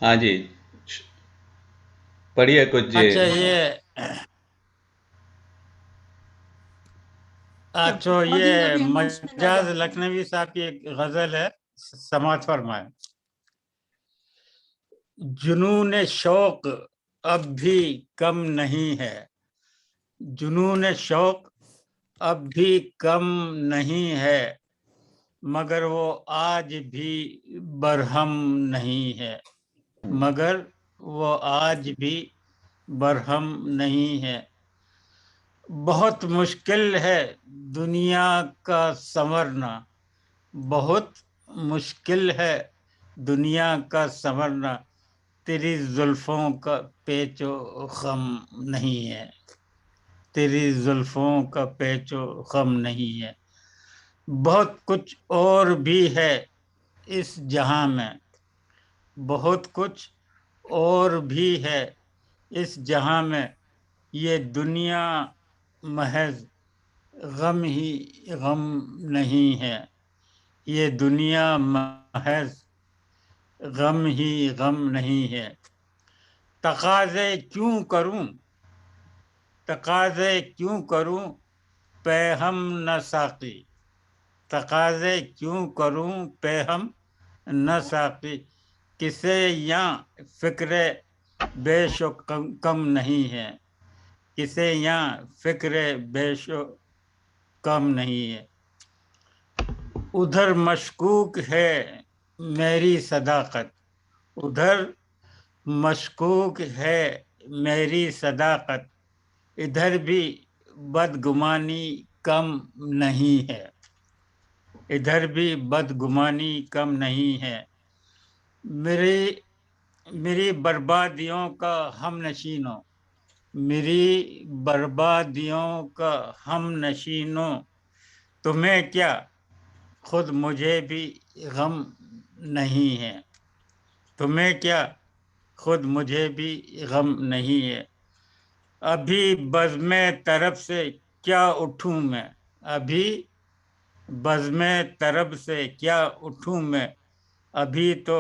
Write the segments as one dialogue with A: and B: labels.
A: ہاں جی پڑھیے کچھ جی.
B: اچھا یہ مجاز لکھنوی صاحب کی ایک غزل ہے، سماعت فرمائیں. جنون شوق اب بھی کم نہیں ہے، جنون شوق اب بھی کم نہیں ہے، مگر وہ آج بھی برہم نہیں ہے، مگر وہ آج بھی برہم نہیں ہے. بہت مشکل ہے دنیا کا سنورنا، بہت مشکل ہے دنیا کا سنورنا، تیری زلفوں کا پیچ و خم نہیں ہے، تیری زلفوں کا پیچ و خم نہیں ہے. بہت کچھ اور بھی ہے اس جہاں میں، بہت کچھ اور بھی ہے اس جہاں میں، یہ دنیا محض غم ہی غم نہیں ہے، یہ دنیا محض غم ہی غم نہیں ہے. تقاضے کیوں کروں، تقاضے کیوں کروں پے ہم نہ ساقی، تقاضے کیوں کروں پے ہم نہ ساقی، کسے یاں فکر بیش و کم نہیں ہے، کسے یاں فکر بیش و کم نہیں ہے. ادھر مشکوک ہے میری صداقت، ادھر مشکوک ہے میری صداقت، ادھر بھی بدگمانی کم نہیں ہے، ادھر بھی بدگمانی کم نہیں ہے. میری بربادیوں کا ہم نشینوں، میری بربادیوں کا ہم نشینوں، تمہیں کیا خود مجھے بھی غم نہیں ہے، تمہیں کیا خود مجھے بھی غم نہیں ہے. ابھی بزم طرب سے کیا اٹھوں میں، ابھی بزم طرب سے کیا اٹھوں میں، ابھی تو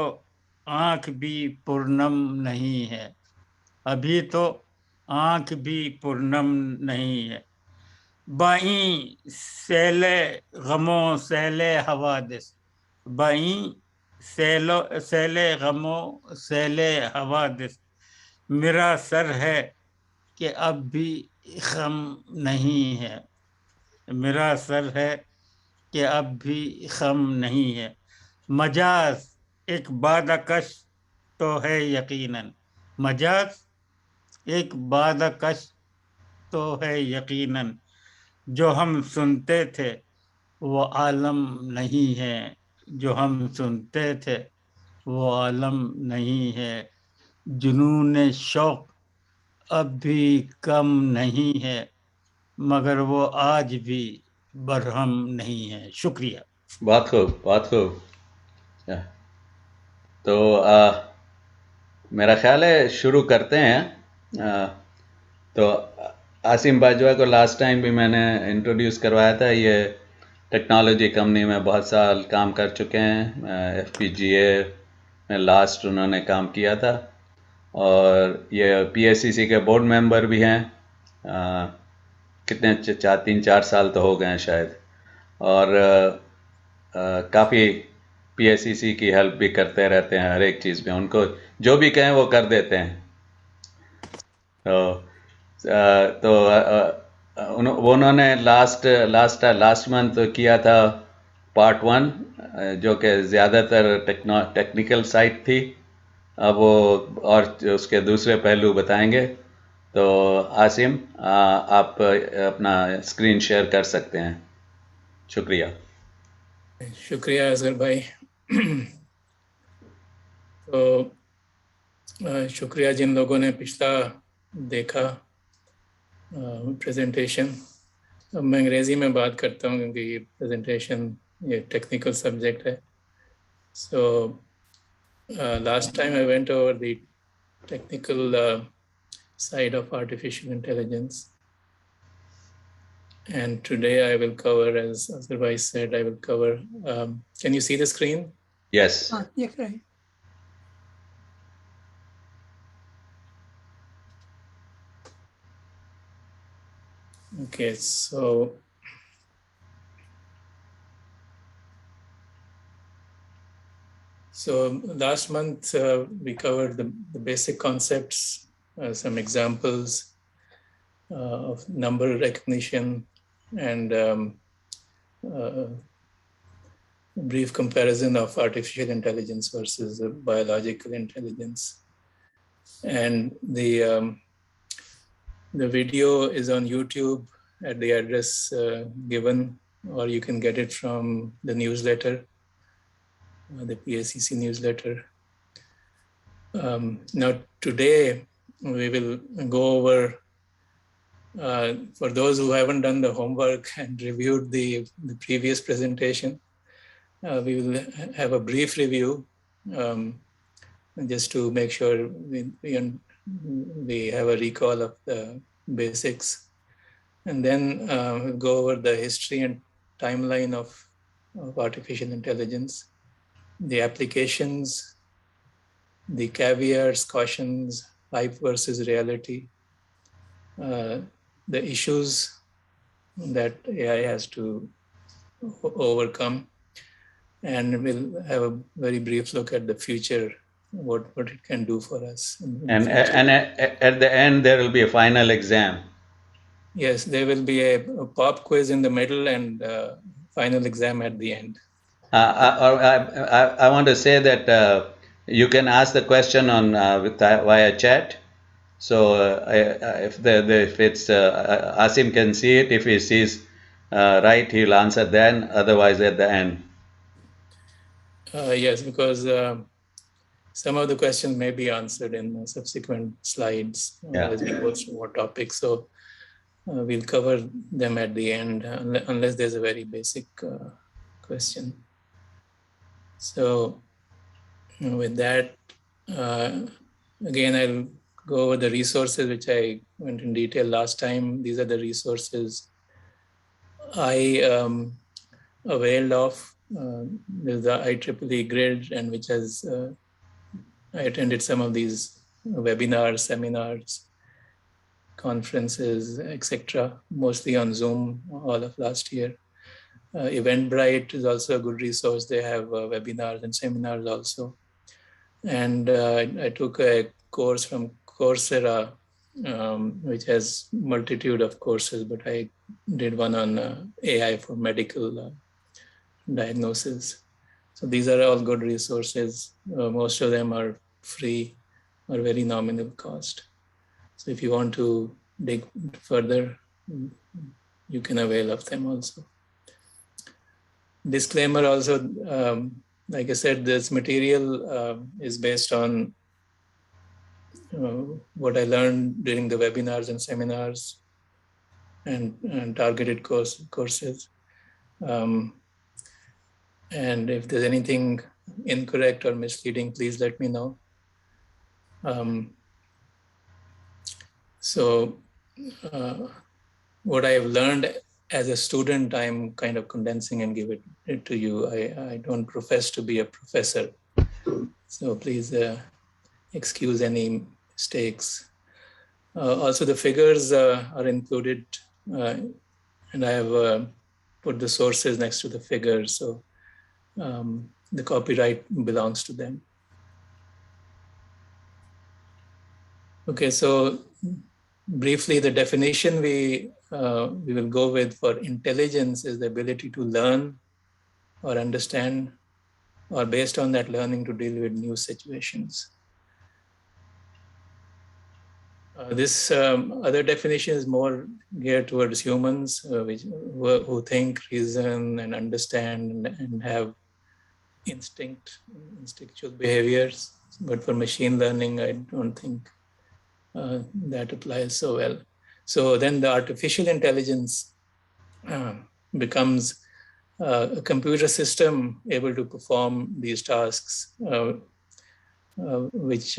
B: آنکھ بھی پرنم نہیں ہے، ابھی تو آنکھ بھی پرنم نہیں ہے. بائیں سیل غموں سیل حوادث، بائیں سیل غموں سیل حوادث، میرا سر ہے کہ اب بھی غم نہیں ہے، میرا سر ہے کہ اب بھی غم نہیں ہے. مجاز ایک بادکش تو ہے یقیناً، مجاز ایک بادکش تو ہے یقیناً، جو ہم سنتے تھے وہ عالم نہیں ہے، جو ہم سنتے تھے وہ عالم نہیں ہے. جنون شوق اب بھی کم نہیں ہے، مگر وہ آج بھی برہم نہیں ہے. شکریہ.
A: بہت خوب بہت خوب. تو میرا خیال ہے شروع کرتے ہیں. تو عاصم باجوہ کو لاسٹ ٹائم بھی میں نے انٹروڈیوس کروایا تھا، یہ ٹیکنالوجی کمپنی میں بہت سال کام کر چکے ہیں، ایف پی جی اے میں لاسٹ انہوں نے کام کیا تھا، اور یہ پی ایس سی سی کے بورڈ ممبر بھی ہیں. کتنے 3-4 سال تو ہو گئے ہیں شاید، اور کافی پی ایس سی سی کی ہیلپ بھی کرتے رہتے ہیں ہر ایک چیز میں، ان کو جو بھی کہیں وہ کر دیتے ہیں. تو انہوں نے لاسٹ منتھ کیا تھا پارٹ 1، جو کہ زیادہ تر ٹیکنیکل سائٹ تھی. اب وہ اور اس کے دوسرے پہلو بتائیں گے. تو عاصم آپ اپنا اسکرین شیئر کر سکتے ہیں. شکریہ.
C: شکریہ اظہر بھائی. تو شکریہ جن لوگوں نے پچھلا دیکھا پریزنٹیشن. اب میں انگریزی میں بات کرتا ہوں کیونکہ یہ پریزنٹیشن یہ ٹیکنیکل سبجیکٹ ہے. So last time I went over the technical side of artificial intelligence, and today I will cover, as Azhar said, I will cover can you see the screen?
A: Yes.
C: Yeah, right. Okay, so last month we covered the basic concepts, some examples of number recognition, and brief comparison of artificial intelligence versus biological intelligence. And the video is on YouTube at the address given, or you can get it from the newsletter, the PACC newsletter. Now today we will go over, for those who haven't done the homework and reviewed the previous presentation, we will have a brief review just to make sure we have a recall of the basics. And then we'll go over the history and timeline of artificial intelligence, the applications, the caveats, cautions, hype versus reality, the issues that AI has to overcome, and we'll have a very brief look at the future, what it can do for us.
A: And at the end, there will be a final exam.
C: Yes, there will be a pop quiz in the middle and final exam at the end.
A: I want to say that you can ask the question on via chat. So if it's Asim can see it, if he sees right, he'll answer then. Otherwise, at the end.
C: Yes, because some of the questions may be answered in subsequent slides as we go through more topics. So we'll cover them at the end, unless there's a very basic question. So with that, again, I'll go over the resources which I went in detail last time. These are the resources I availed of. There's the IEEE grid, and which has I attended some of these webinars, seminars, conferences, etc., mostly on Zoom all of last year. Eventbrite is also a good resource. They have webinars and seminars also. And I took a course from Coursera, which has multitude of courses, but I did one on AI for medical diagnosis. So these are all good resources. Most of them are free or very nominal cost. So if you want to dig further, you can avail of them also. Disclaimer also, like I said, this material is based on what I learned during the webinars and seminars and targeted courses. And if there's anything incorrect or misleading, please let me know. What I have learned as a student, I'm kind of condensing and give it to you. I don't profess to be a professor, so please excuse any mistakes. Also, the figures are included, and I have put the sources next to the figures, so the copyright belongs to them. Okay, so briefly, the definition we will go with for intelligence is the ability to learn or understand, or based on that learning to deal with new situations. This other definition is more geared towards humans who think, reason, and understand and have instinctual behaviors. But for machine learning, I don't think that applies so well. So then the artificial intelligence becomes a computer system able to perform these tasks, which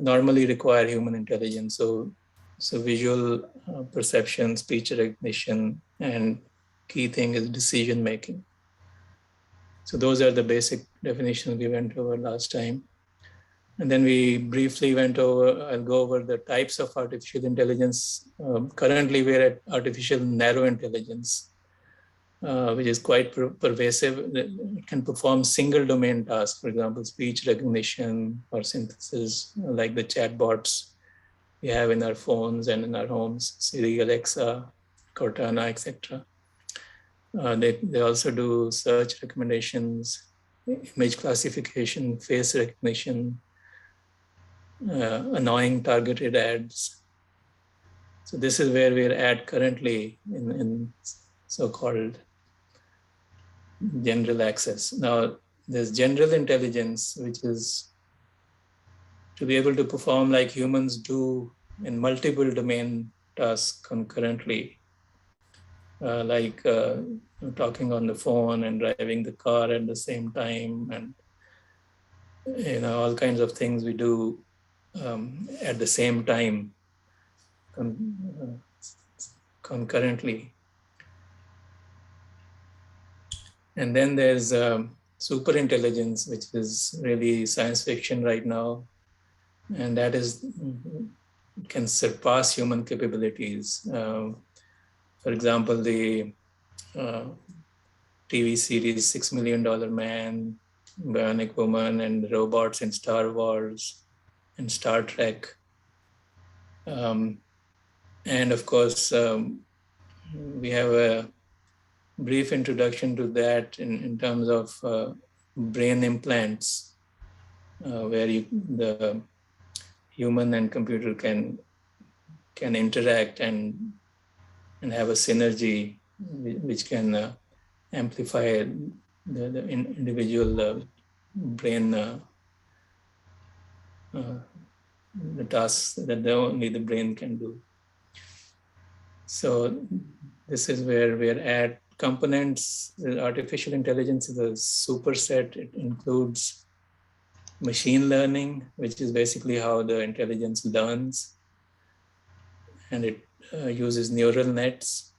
C: normally require human intelligence. So visual perception, speech recognition, and key thing is decision making. So those are the basic definitions we went over last time. And then we briefly I'll go over the types of artificial intelligence. Currently, we're at artificial narrow intelligence, which is quite pervasive. It can perform single domain tasks, for example, speech recognition or synthesis, like the chatbots we have in our phones and in our homes, Siri, Alexa, Cortana, etc. They also do search recommendations, image classification, face recognition, annoying targeted ads. So this is where we're at currently in so-called general access. Now, there's general intelligence, which is to be able to perform like humans do in multiple domain tasks concurrently, like talking on the phone and driving the car at the same time, and all kinds of things we do at the same time concurrently. And then there's super intelligence, which is really science fiction right now, and that is can surpass human capabilities. For example, the TV series $6 Million Man, Bionic Woman, and robots in Star Wars and Star Trek. And of course, we have a brief introduction to that in terms of brain implants, where the human and computer can interact and have a synergy which can amplify the individual brain the tasks that only the brain can do. So this is where we're at. Components, artificial intelligence is a superset. It includes machine learning, which is basically how the intelligence learns, and it uses neural nets.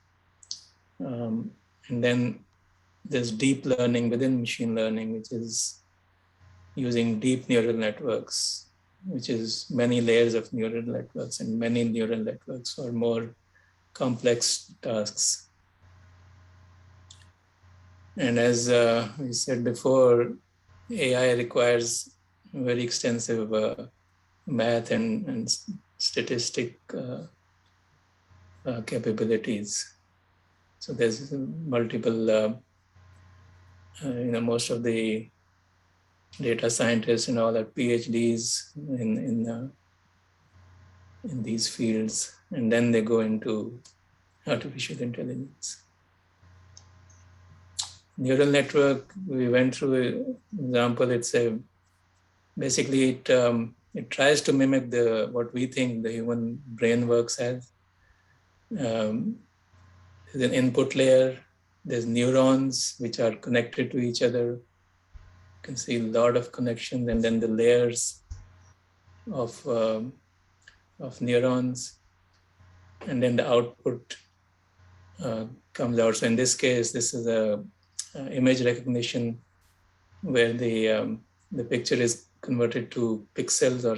C: And then there's deep learning within machine learning, which is using deep neural networks, which is many layers of neural networks and many neural networks for more complex tasks. And as we said before, AI requires very extensive math and statistic capabilities. So there's multiple, most of the data scientists and all are PhDs in these fields, and then they go into artificial intelligence. Neural network, we went through an example. It's basically it tries to mimic what we think the human brain works as. There's an input layer. There's neurons which are connected to each other. You can see a lot of connections, and then the layers of neurons, and then the output comes out. So in this case, this is a image recognition where the picture is converted to pixels or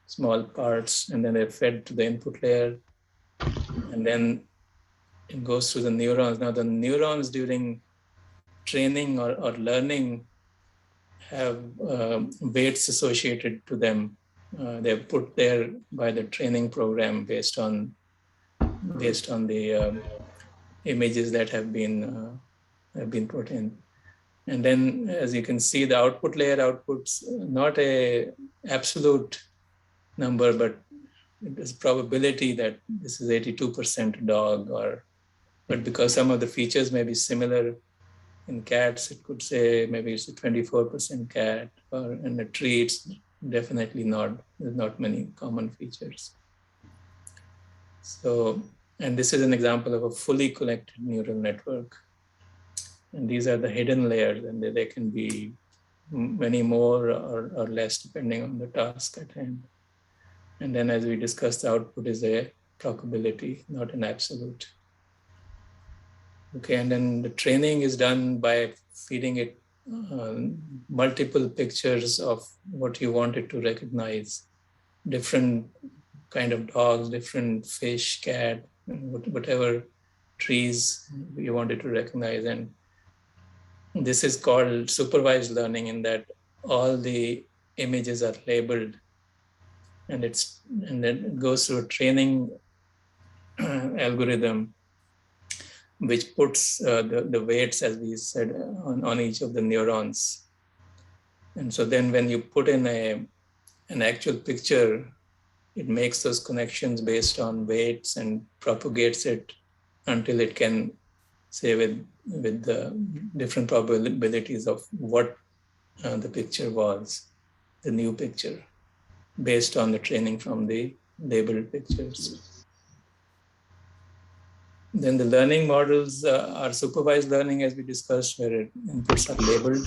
C: small parts, and then they're fed to the input layer, and then it goes through the neurons. Now the neurons during training or learning have weights associated to them. They're put there by the training program based on the images that have been put in. And then, as you can see, the output layer outputs not a absolute number, but it is probability that this is 82% dog, but because some of the features may be similar in cats, it could say maybe it's a 24% cat, or in a tree, it's definitely not. There's not many common features. So, and this is an example of a fully connected neural network. And these are the hidden layers, and they can be many more or less depending on the task at hand. And then, as we discussed, the output is a probability, not an absolute. Okay, and then the training is done by feeding it multiple pictures of what you wanted to recognize, different kind of dogs, different fish, cat, whatever trees you wanted to recognize. And this is called supervised learning, in that all the images are labeled, and then it goes through a training algorithm which puts the weights, as we said, on each of the neurons. And so then when you put in an actual picture, it makes those connections based on weights and propagates it until it can say with the different probabilities of what the picture was, the new picture, based on the training from the labeled pictures. Then the learning models are supervised learning, as we discussed, where inputs are labeled,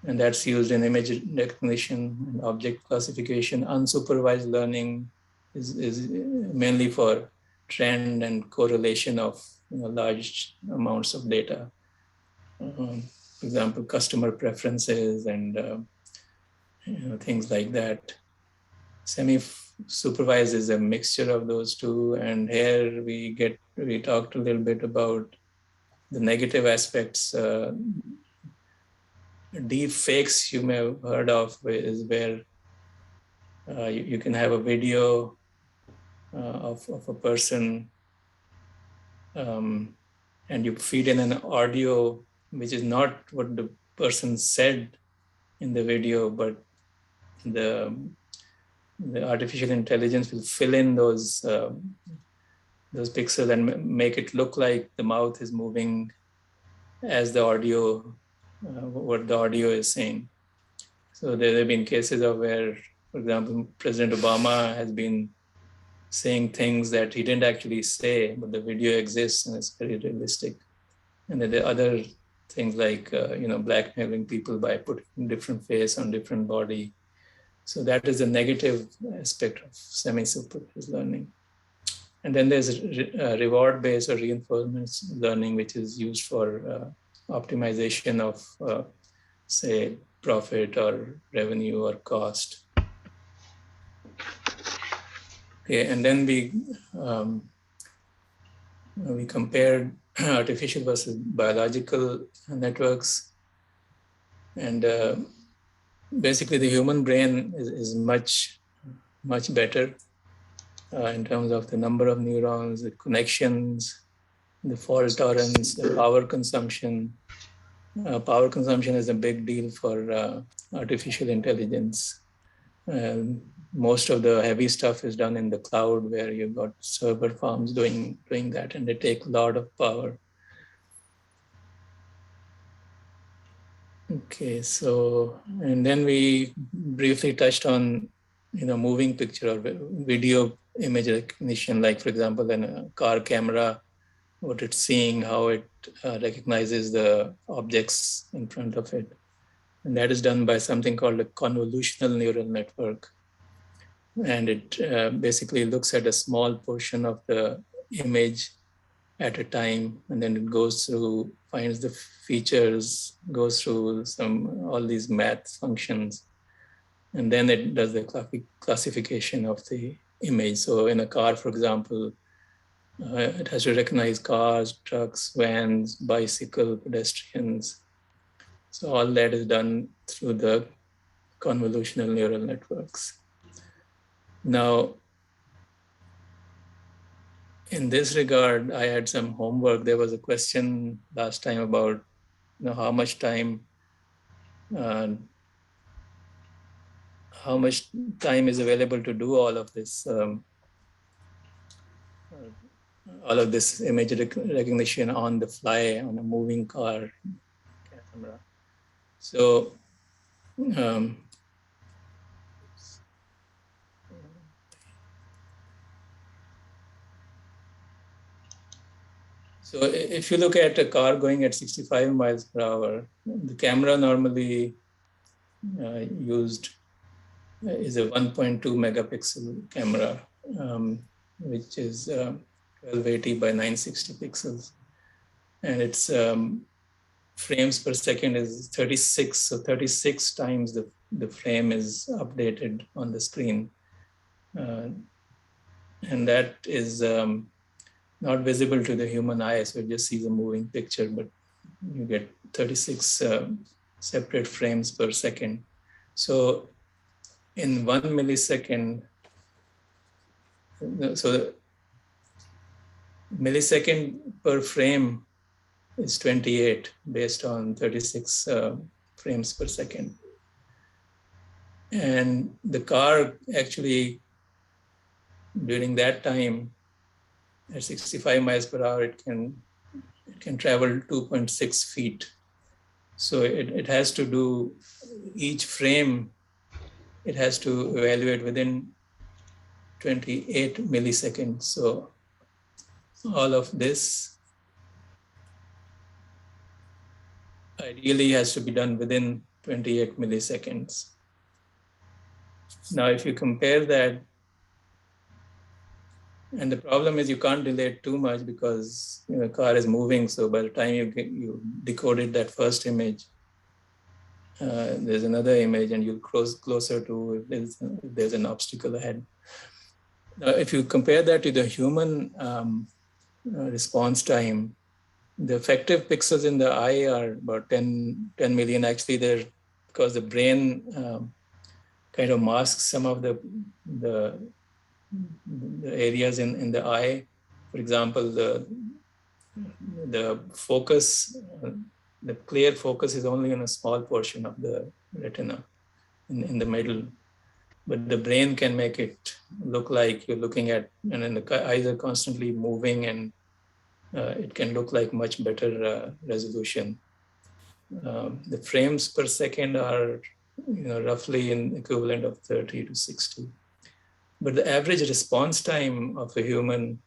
C: and that's used in image recognition and object classification. Unsupervised learning is mainly for trend and correlation of large amounts of data. For example, customer preferences and things like that. Semi-supervised is a mixture of those two, and here we talked a little bit about the negative aspects. Deep fakes, you may have heard of, is where you can have a video of a person and you feed in an audio which is not what the person said in the video, but the artificial intelligence will fill in those pixels and make it look like the mouth is moving as the audio, what the audio is saying. So there have been cases of where, for example, President Obama has been saying things that he didn't actually say, but the video exists and it's very realistic. And then there are other things like, blackmailing people by putting different face on different body. So that is a negative aspect of semi-supervised learning. And then there's reward-based or reinforcement learning, which is used for optimization of, say, profit or revenue or cost. Okay, and then we compared artificial versus biological networks, and basically the human brain is much better in terms of the number of neurons, the connections, the fault tolerance, the power consumption. Power consumption is a big deal for artificial intelligence. Most of the heavy stuff is done in the cloud, where you've got server farms doing that, and they take a lot of power. Okay, so, and then we briefly touched on, moving picture or video image recognition, like, for example, in a car camera, what it's seeing, how it recognizes the objects in front of it. And that is done by something called a convolutional neural network. And it basically looks at a small portion of the image at a time, and then it goes through, finds the features, goes through all these math functions, and then it does the classification of the image. So in a car, for example, it has to recognize cars, trucks, vans, bicycle, pedestrians. So all that is done through the convolutional neural networks. Now, in this regard, I had some homework. There was a question last time about how much time is available to do all of this image recognition on the fly on a moving car camera. So so if you look at a car going at 65 miles per hour, the camera normally used is a 1.2 megapixel camera, which is 1280 by 960 pixels. And it's frames per second is 36. So 36 times the frame is updated on the screen. And that is not visible to the human eye, so it just sees a moving picture, but you get 36 separate frames per second. So in 1 millisecond, so millisecond per frame is 28 based on 36 frames per second. And the car actually, during that time, at 65 miles per hour, it can travel 2.6 feet. So it has to do each frame, it has to evaluate within 28 milliseconds. So all of this ideally has to be done within 28 milliseconds. Now, if you compare that, and the problem is you can't delay it too much because the car is moving. So by the time you decoded that first image, there's another image, and you'll closer to if there's an obstacle ahead. If you compare that to the human response time, the effective pixels in the eye are about 10 million. Actually, they're because the brain kind of masks some of the areas in the eye. For example, the focus, the clear focus is only in a small portion of the retina in the middle, but the brain can make it look like you're looking at, and then the eyes are constantly moving, and it can look like much better resolution. The frames per second are roughly in equivalent of 30 to 60. But the average response time of a human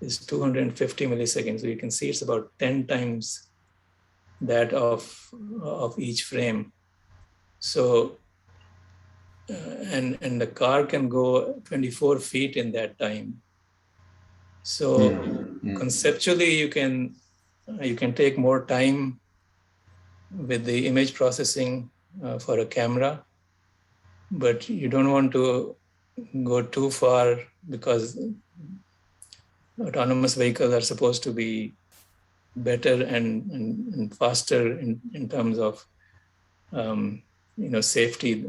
C: is 250 milliseconds. So you can see it's about 10 times that of each frame. So, and the car can go 24 feet in that time. So conceptually, you can take more time with the image processing for a camera, but you don't want to go too far because autonomous vehicles are supposed to be better and faster in terms of safety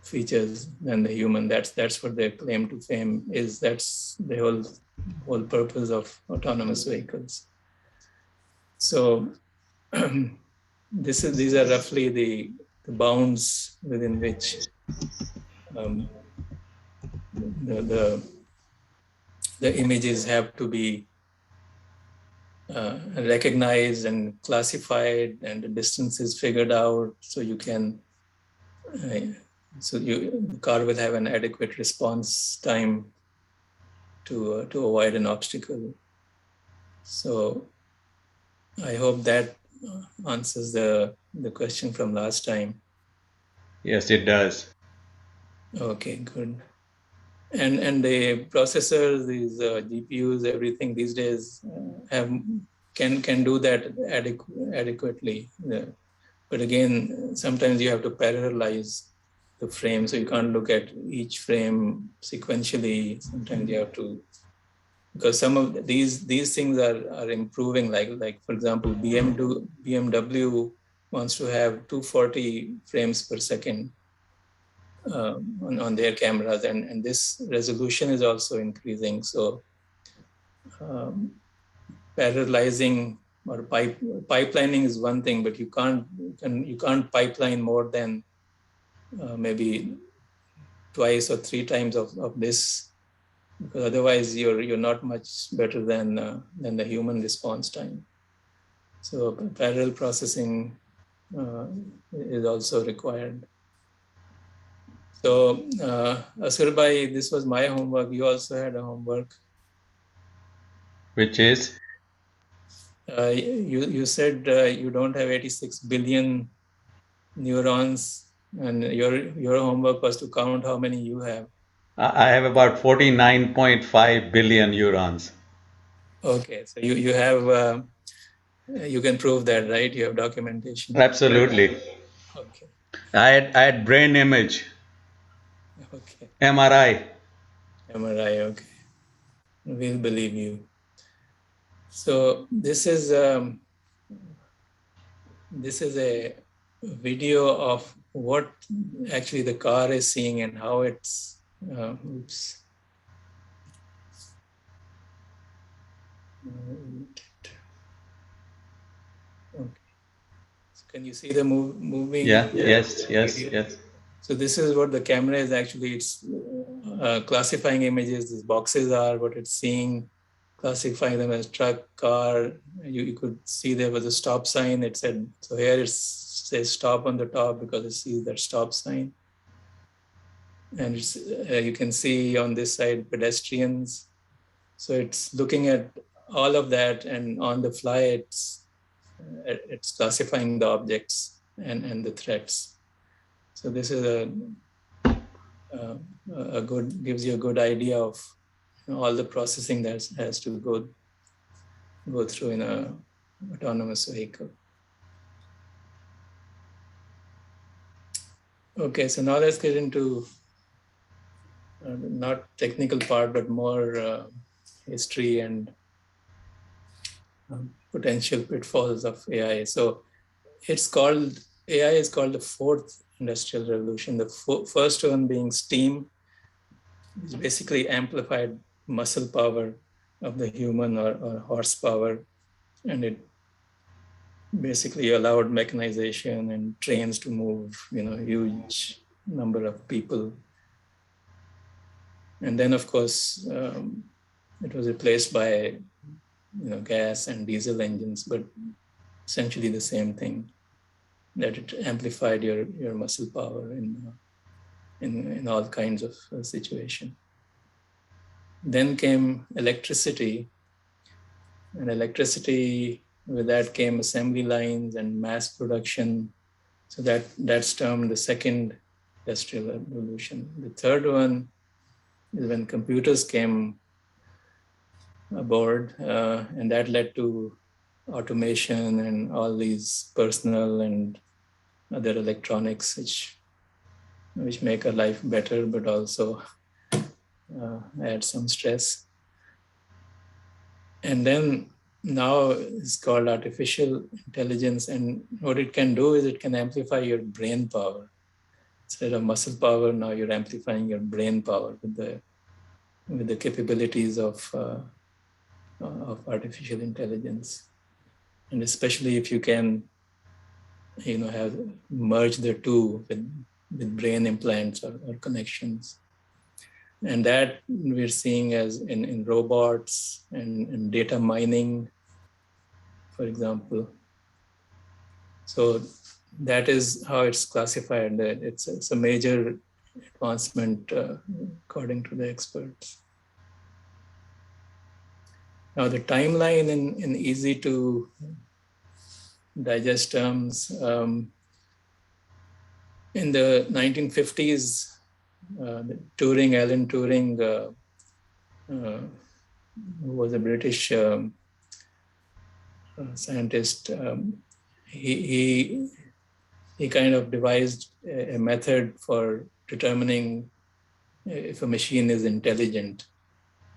C: features than the human. That's what their claim to fame is. That's the whole purpose of autonomous vehicles. So these are roughly the bounds within which the images have to be recognized and classified, and the distances figured out, so you can the car will have an adequate response time to avoid an obstacle. So I hope that answers the question from last time.
A: Yes, it does.
C: Okay, good. And the processors, these GPUs, everything these days can do that adequately. But again, sometimes you have to parallelize the frame, so you can't look at each frame sequentially. Sometimes you have to, because some of these things are improving. Like for example, BMW wants to have 240 frames per second on their cameras, and this resolution is also increasing. So parallelizing or pipelining is one thing, but you can't pipeline more than maybe twice or three times of this, because otherwise you're not much better than the human response time. So parallel processing is also required. So Asur Bhai, this was my homework. You also had a homework.
A: Which is?
C: You said you don't have 86 billion neurons, and your homework was to count how many you have.
A: I have about 49.5 billion neurons.
C: Okay, so you have You can prove that, right? You have documentation.
A: Absolutely.
C: Okay.
A: I had brain image,
C: Okay.
A: MRI.
C: MRI. Okay. We'll believe you. So this is a video of what actually the car is seeing and how it's. Oops. Okay. So can you see the moving?
A: Yeah. Yes. Yes.
C: Video?
A: Yes.
C: So this is what the camera is actually. It's classifying images. These boxes are what it's seeing, classifying them as truck, car. You could see there was a stop sign. It said, so here it says stop on the top because it sees that stop sign. And it's, you can see on this side pedestrians. So it's looking at all of that, and on the fly it's classifying the objects and the threats. So this is a good, gives you a good idea of all the processing that has to go through in a autonomous vehicle. Okay, so now let's get into not technical part, but more history and potential pitfalls of AI. So it's called, AI is called the fourth industrial revolution. The first one being steam, which basically amplified muscle power of the human, or horsepower, and it basically allowed mechanization and trains to move, huge number of people. And then, of course, it was replaced by, gas and diesel engines, but essentially the same thing, that it amplified your muscle power in all kinds of situation. Then came electricity, and electricity, with that came assembly lines and mass production. So that's termed the second industrial revolution. The third one is when computers came aboard, and that led to automation and all these personal and other electronics, which make our life better, but also add some stress. And then now it's called artificial intelligence, and what it can do is it can amplify your brain power. Instead of muscle power, now you're amplifying your brain power with the capabilities of artificial intelligence. And especially if you can, have merge the two with brain implants or connections. And that we're seeing as in robots and data mining, for example. So that is how it's classified. It's a major advancement according to the experts. Now the timeline in easy to digest terms, in the 1950s, Alan Turing, who was a British scientist, he kind of devised a method for determining if a machine is intelligent.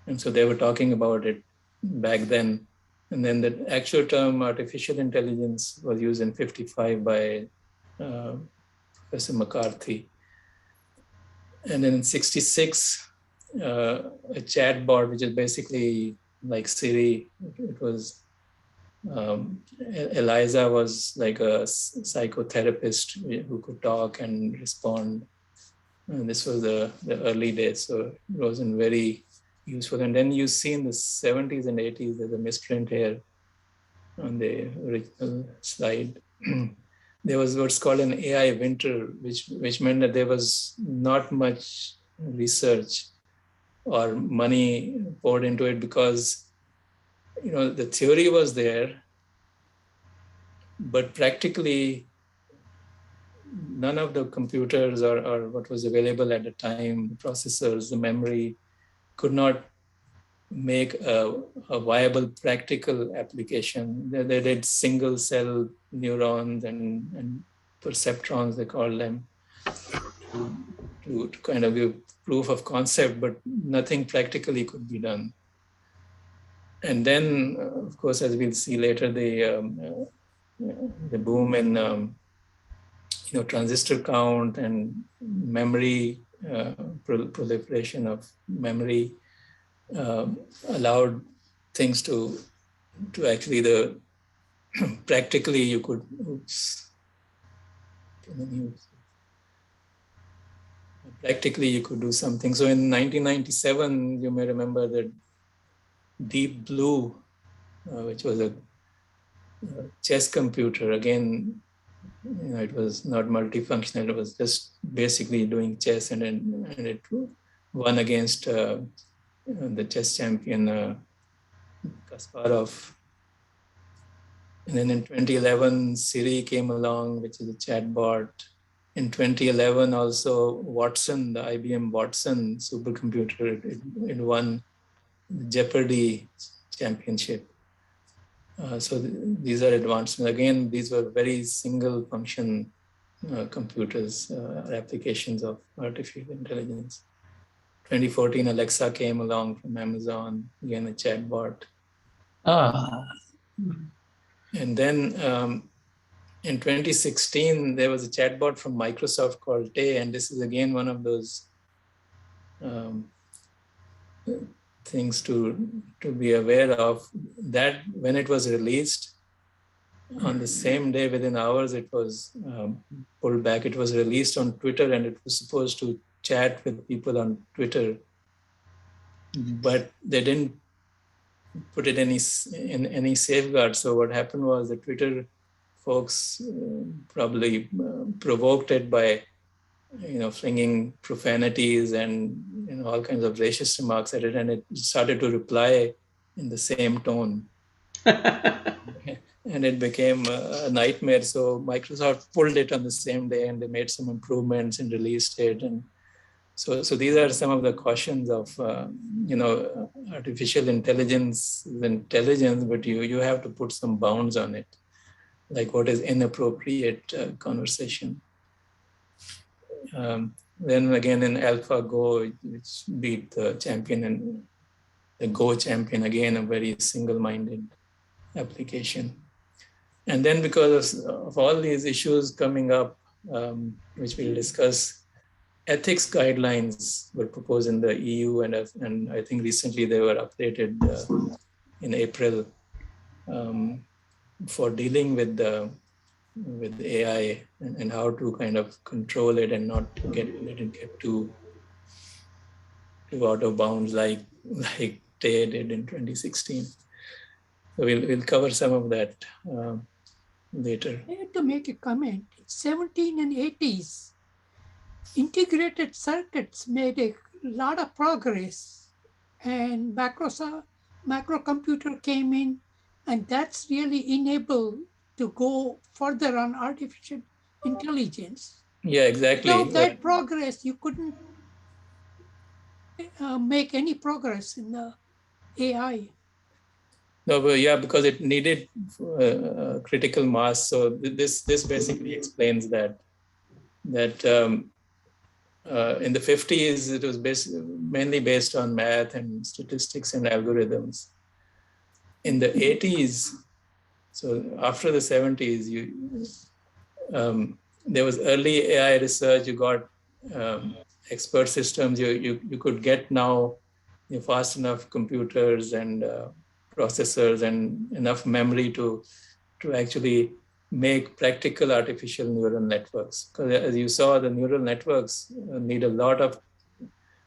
C: And so they were talking about it back then. And then the actual term artificial intelligence was used in 55 by Professor McCarthy. And then in 66, a chatbot, which is basically like Siri, it was, Eliza was like a psychotherapist who could talk and respond. And this was the early days, so it wasn't very useful. And then you see in the 70s and 80s, there's a misprint here on the original slide. There was what's called an AI winter, which meant that there was not much research or money poured into it because, the theory was there, but practically none of the computers or what was available at the time, the processors, the memory, could not make a viable practical application. They did single cell neurons and perceptrons, they call them, to kind of give proof of concept, but nothing practically could be done. And then, of course, as we'll see later, the boom in transistor count and memory, proliferation of memory, allowed things to actually practically you could, practically you could do something. So in 1997, you may remember that Deep Blue, which was a chess computer. Again, it was not multifunctional. It was just basically doing chess, and it won against the chess champion Kasparov. And then in 2011, Siri came along, which is a chatbot. In 2011, also Watson, the IBM Watson supercomputer, it won the Jeopardy championship. So these are advancements. Again, these were very single function computers, applications of artificial intelligence. 2014, Alexa came along from Amazon, again a chatbot. And then in 2016, there was a chatbot from Microsoft called Tay, and this is again one of those things to be aware of, that when it was released, on the same day, within hours, it was pulled back. It was released on Twitter, and it was supposed to chat with people on Twitter, but they didn't put it in any safeguard. So what happened was the Twitter folks probably provoked it by flinging profanities and all kinds of racist remarks at it, and it started to reply in the same tone. And it became a nightmare. So Microsoft pulled it on the same day, and they made some improvements and released it. And so these are some of the cautions of artificial intelligence is intelligence, but you have to put some bounds on it, like what is inappropriate conversation. Then again in AlphaGo, which beat the champion, and the Go champion, again a very single-minded application. And then because of all these issues coming up, which we'll discuss, ethics guidelines were proposed in the EU, and I think recently they were updated in April for dealing with AI and how to kind of control it and not let it get too out of bounds like Tay did in 2016. So we'll cover some of that later.
D: I have to make a comment. In 17 and 80s, integrated circuits made a lot of progress, and macrocomputer came in, and that's really enabled to go further on artificial intelligence.
C: Yeah, exactly.
D: Without that progress, you couldn't make any progress in the AI.
C: No, but yeah, because it needed critical mass. So this basically explains that in the 50s, it was mainly based on math and statistics and algorithms. In the 80s, so after the 70s, there was early AI research. You got expert systems. You could get now fast enough computers and processors and enough memory to actually make practical artificial neural networks. Because as you saw, the neural networks need a lot of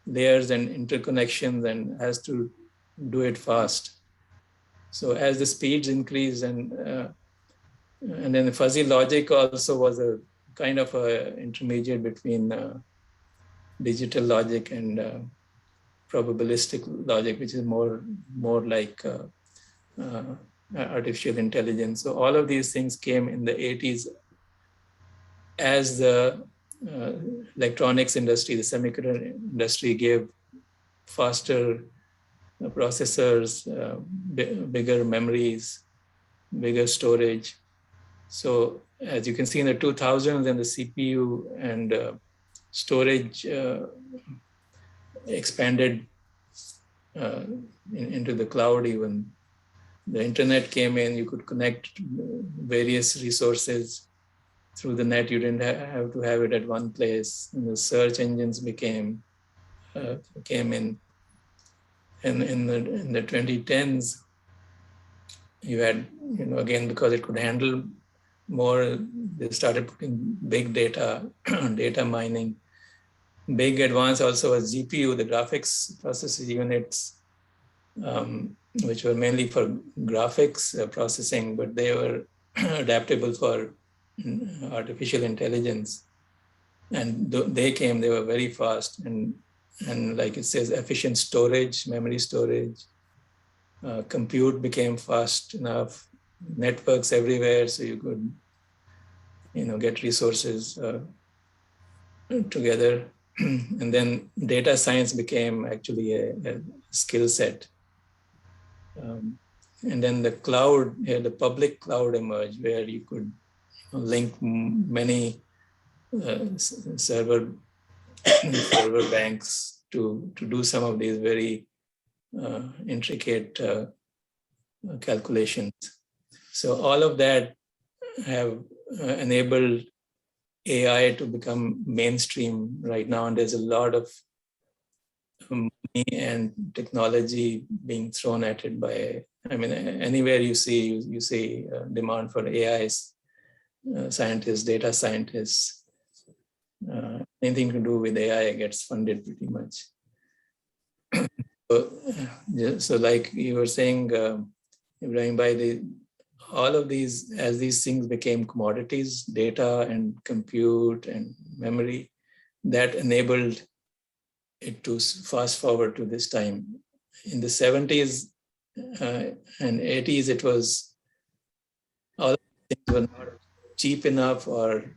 C: layers and interconnections and has to do it fast. So as the speeds increase, and then the fuzzy logic also was a kind of a intermediate between digital logic and probabilistic logic, which is more like artificial intelligence. So all of these things came in the 80s as the electronics industry, the semiconductor industry gave faster processors, bigger memories, bigger storage. So as you can see in the 2000s, then the CPU and storage expanded into the cloud. Even the internet came in, you could connect various resources through the net. You didn't have to have it at one place. And the search engines came in. And in the 2010s, you had, again, because it could handle more, they started putting big data, data mining. Big advance also was GPU, the graphics processing units, which were mainly for graphics processing, but they were adaptable for artificial intelligence. And they were very fast. And like it says, efficient storage, memory storage, compute became fast enough, networks everywhere, so you could, get resources together. And then data science became actually a skill set. And then the cloud, the public cloud emerged, where you could link many server banks to do some of these very intricate calculations. So all of that have enabled AI to become mainstream right now, and there's a lot of money and technology being thrown at it by, anywhere you see demand for AI scientists, data scientists, anything to do with AI gets funded pretty much. So like you were saying, Ibrahim, all of these, as these things became commodities, data and compute and memory, that enabled it to fast forward to this time. In the 70s and 80s, it was, all of these things were not cheap enough or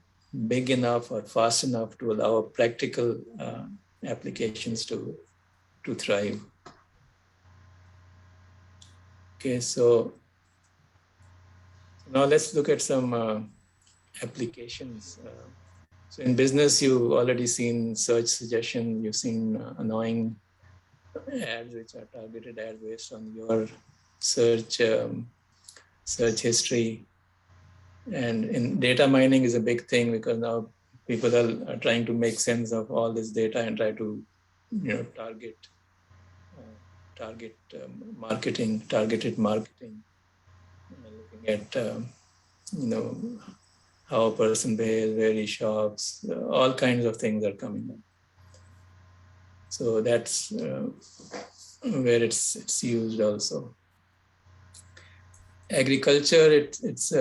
C: big enough or fast enough to allow practical applications to thrive. Okay, so now let's look at some applications. So in business, you've already seen search suggestion, you've seen annoying ads, which are targeted ads based on your search history. And in data mining is a big thing, because now people are trying to make sense of all this data and try to, targeted marketing, looking at, how a person behaves, where he shops, all kinds of things are coming up. So that's where it's used also. Agriculture, it's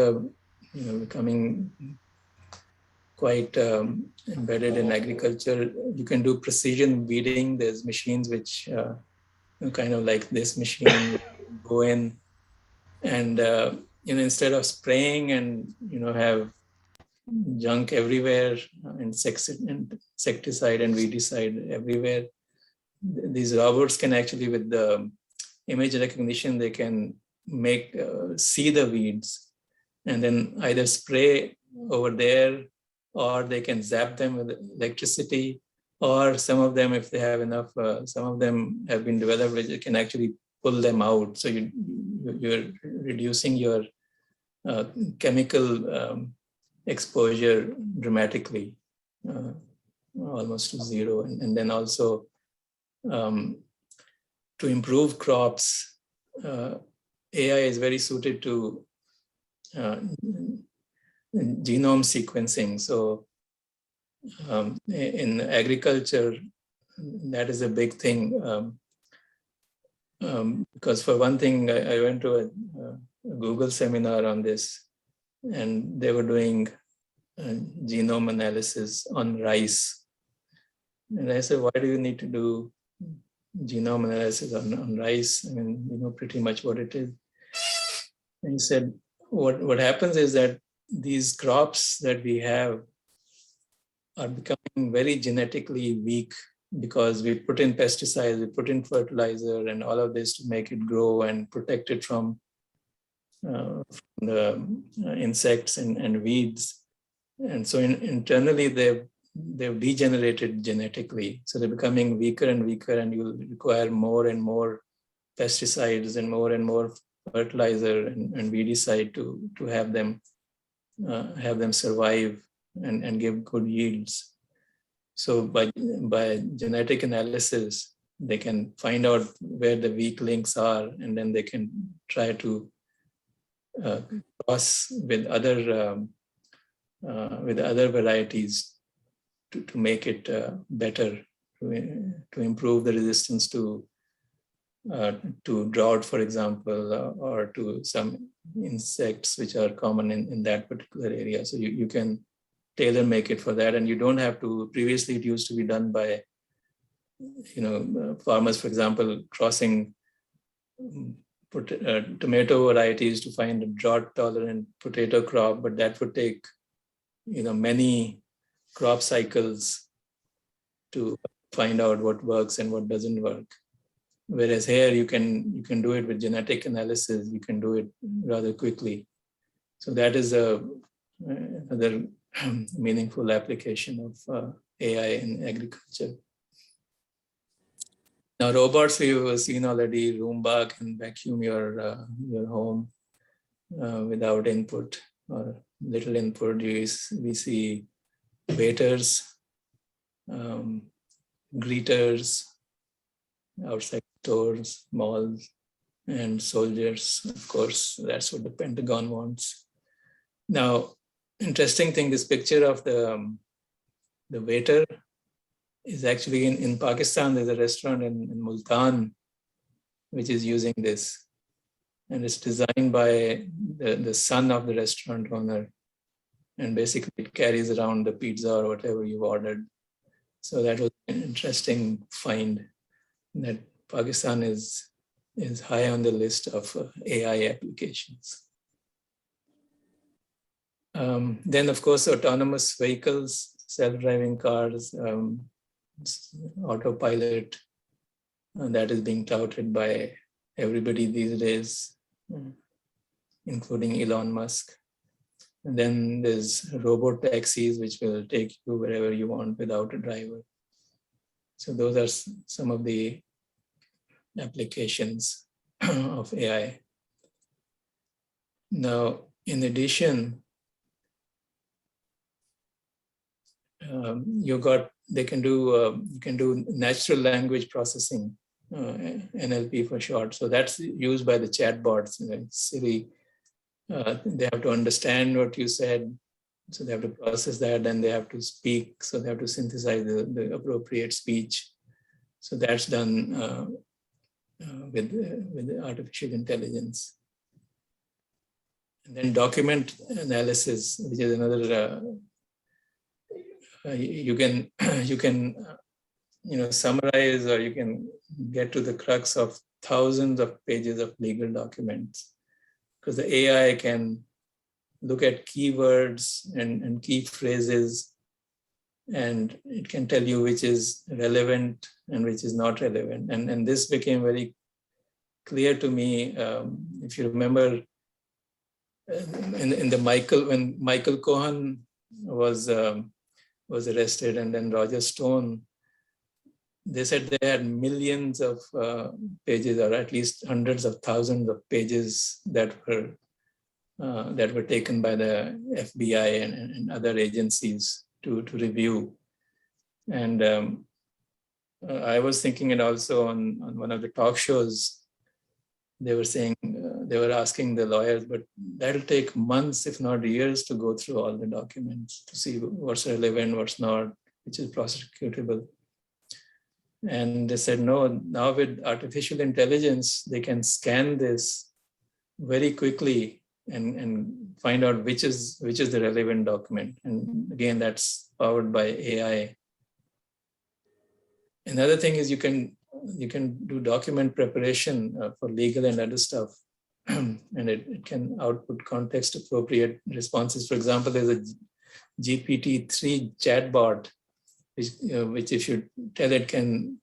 C: becoming quite embedded in agriculture. You can do precision weeding. There's machines which kind of like this machine go in and instead of spraying and have junk everywhere, insecticide and weedicide everywhere, these robots can actually, with the image recognition, they can make see the weeds and then either spray over there, or they can zap them with electricity, or some of them, if they have enough, some of them have been developed which you can actually pull them out. So you're reducing your chemical exposure dramatically, almost to zero. And then also to improve crops, AI is very suited to genome sequencing. So in agriculture, that is a big thing. Because for one thing, I went to a Google seminar on this, and they were doing genome analysis on rice. And I said, why do you need to do genome analysis on rice? You know pretty much what it is. And he said, what happens is that these crops that we have are becoming very genetically weak because we put in pesticides, we put in fertilizer and all of this to make it grow and protect it from the insects and weeds. And so internally they've degenerated genetically. So they're becoming weaker and weaker, and you'll require more and more pesticides and more fertilizer and weedicide to have them survive and give good yields. So by genetic analysis, they can find out where the weak links are, and then they can try to cross with other varieties to make it better, to improve the resistance to drought, for example, or to some insects which are common in that particular area. So you can tailor make it for that, and you don't have to. Previously, it used to be done by farmers, for example, crossing tomato varieties to find a drought-tolerant potato crop, but that would take many crop cycles to find out what works and what doesn't work. Whereas here you can do it with genetic analysis. You can do it rather quickly. So that is another meaningful application of AI in agriculture. Now, robots we've seen already. Roomba can vacuum your home without input or little input. We see waiters, greeters outside stores, malls, and soldiers. Of course, that's what the Pentagon wants. Now, interesting thing, this picture of the waiter is actually in Pakistan. There's a restaurant in Multan which is using this, and it's designed by the son of the restaurant owner, and basically it carries around the pizza or whatever you've ordered. So that was an interesting find, that Pakistan is high on the list of AI applications. Then, of course, autonomous vehicles, self-driving cars, autopilot, that is being touted by everybody these days, including Elon Musk. And then there's robot taxis, which will take you wherever you want without a driver. So those are some of the applications of AI. Now, in addition, you can do natural language processing, NLP for short. So that's used by the chatbots. Siri, they have to understand what you said, so they have to process that, and they have to speak, so they have to synthesize the appropriate speech. So that's done with artificial intelligence. And then document analysis, which is another. You can summarize, or you can get to the crux of thousands of pages of legal documents, because the AI can look at keywords and key phrases, and it can tell you which is relevant and which is not relevant. And this became very clear to me. If you remember, when Michael Cohen was arrested, and then Roger Stone, they said they had millions of pages, or at least hundreds of thousands of pages that were taken by the FBI and other agencies to review. And I was thinking it also on one of the talk shows. They were saying, they were asking the lawyers, but that'll take months, if not years, to go through all the documents to see what's relevant, what's not, which is prosecutable. And they said, no, now with artificial intelligence, they can scan this very quickly and find out which is the relevant document. And again, that's powered by AI. Another thing is you can do document preparation for legal and other stuff, and it can output context appropriate responses. For example, there's a GPT-3 chatbot which if you tell it can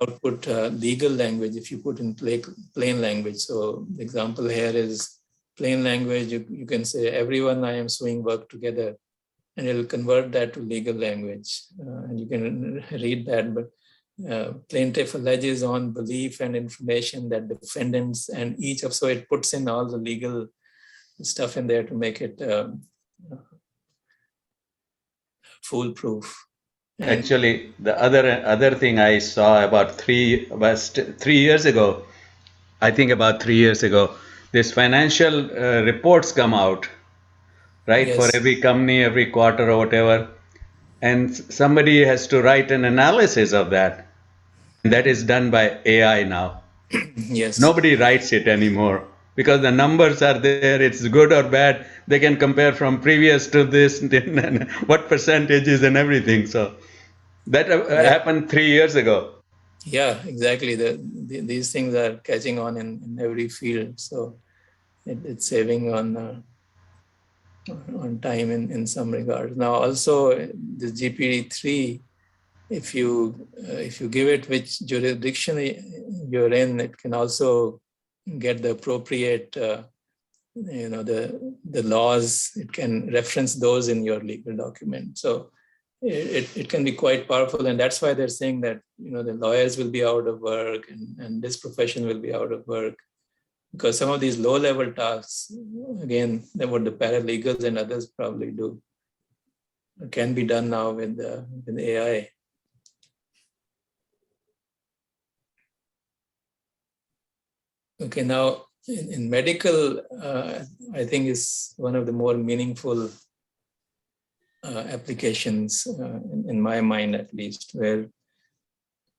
C: output legal language if you put in plain language. So the example here is plain language. You can say, everyone I am suing work together, and it'll convert that to legal language. And you can read that, but plaintiff alleges on belief and information that defendants and each of, so it puts in all the legal stuff in there to make it foolproof. And
A: actually, the other thing I saw about 3 years ago, I think about 3 years ago, this financial reports come out, right?
C: Yes.
A: For every company, every quarter or whatever. And somebody has to write an analysis of that. And that is done by AI now.
C: Yes.
A: Nobody writes it anymore because the numbers are there. It's good or bad. They can compare from previous to this, and what percentages and everything. So that happened 3 years ago.
C: Yeah, exactly. These things are catching on in every field. So it's saving on time in some regards. Now also the GPT-3, if you give it which jurisdiction you're in, it can also get the appropriate the laws. It can reference those in your legal document. So it can be quite powerful, and that's why they're saying that the lawyers will be out of work and this profession will be out of work, because some of these low-level tasks, again, what the paralegals and others probably do, can be done now with AI. Okay, now in medical, I think is one of the more meaningful applications in my mind, at least, where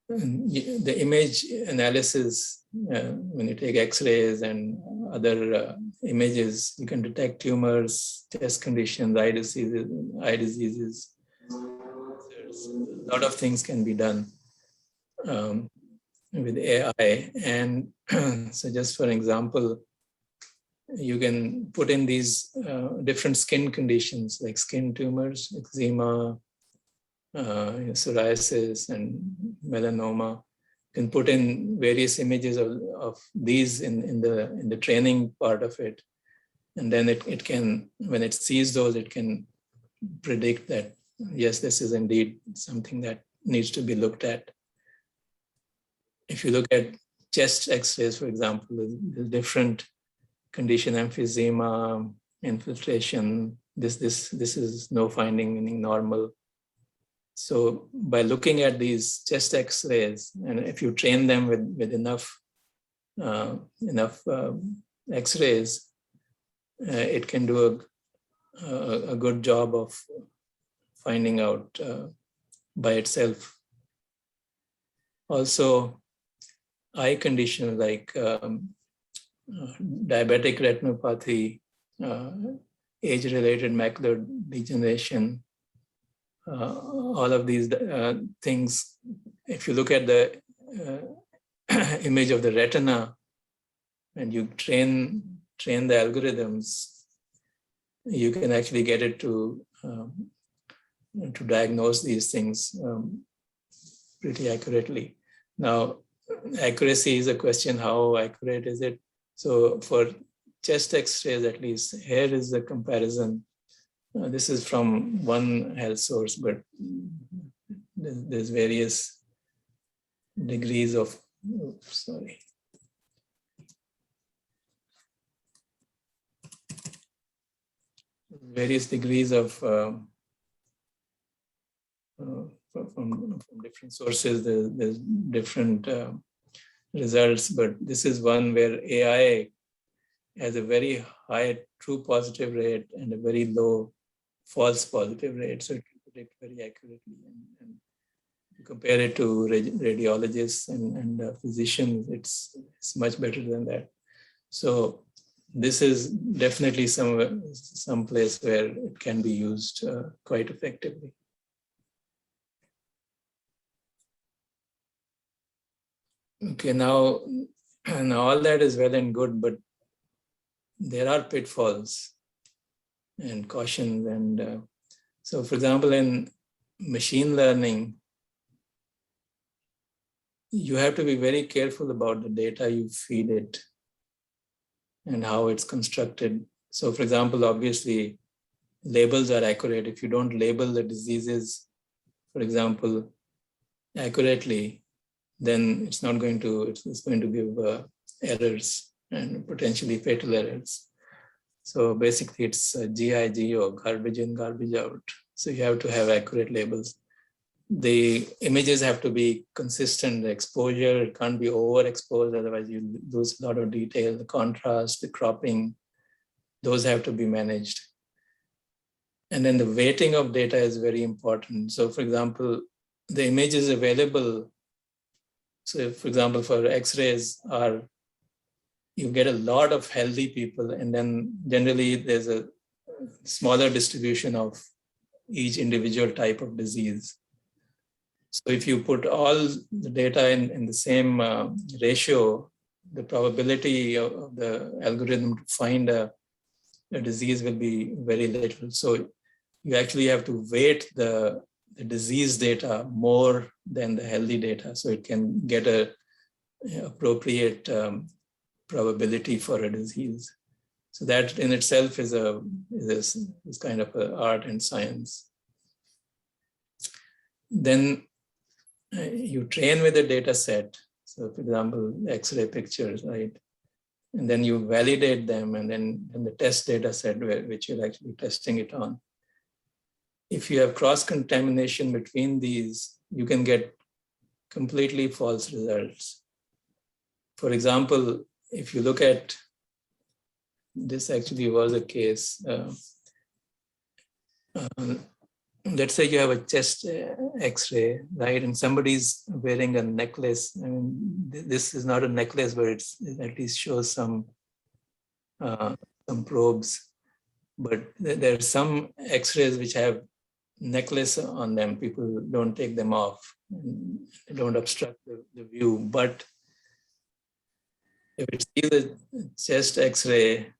C: the image analysis, when you take x-rays and other images, you can detect tumors, chest conditions, eye diseases. A lot of things can be done with AI. And so just for example, you can put in these different skin conditions like skin tumors, eczema, psoriasis, and melanoma. You can put in various images of these in the training part of it, and then it can, when it sees those, it can predict that yes, this is indeed something that needs to be looked at. If you look at chest X-rays, for example, there's different condition: emphysema, infiltration. This is no finding, meaning normal. So by looking at these chest X-rays, and if you train them with enough X-rays, it can do a good job of finding out by itself. Also, eye conditions like diabetic retinopathy, age-related macular degeneration, all of these things, if you look at the image of the retina and you train the algorithms, you can actually get it to diagnose these things pretty accurately. Now, accuracy is a question: how accurate is it? So for chest X-rays, at least, here is the comparison. This is from one health source, but there's various degrees of, various degrees of from different sources. There's different results, but this is one where AI has a very high true positive rate and a very low false positive rate, so it can predict very accurately. And to compare it to radiologists and physicians, it's much better than that. So this is definitely some place where it can be used quite effectively. Okay, now all that is well and good, but there are pitfalls and cautions, and So for example, in machine learning, you have to be very careful about the data you feed it and how it's constructed. So for example, obviously, labels are accurate. If you don't label the diseases, for example, accurately, then it's not going to, it's going to give errors and potentially fatal errors. So basically it's GIG or garbage in, garbage out. So you have to have accurate labels. The images have to be consistent. The exposure, it can't be overexposed, otherwise you lose a lot of detail. The contrast, the cropping, those have to be managed. And then the weighting of data is very important. So for example, the images available, so for example, for X-rays are, you get a lot of healthy people, and then generally there's a smaller distribution of each individual type of disease. So if you put all the data in the same ratio, the probability of the algorithm to find a disease will be very little. So you actually have to weight the disease data more than the healthy data, so it can get a appropriate probability for a disease. So that in itself is kind of an art and science. Then you train with a data set. So for example, X-ray pictures, right? And then you validate them, and then the test data set which you're actually testing it on. If you have cross-contamination between these, you can get completely false results. For example, if you look at, this actually was a case, let's say you have a chest X-ray, right? And somebody's wearing a necklace. I mean, this is not a necklace, but it at least shows some probes. But there are some X-rays which have necklace on them. People don't take them off. They don't obstruct the view. But if it's either chest X-ray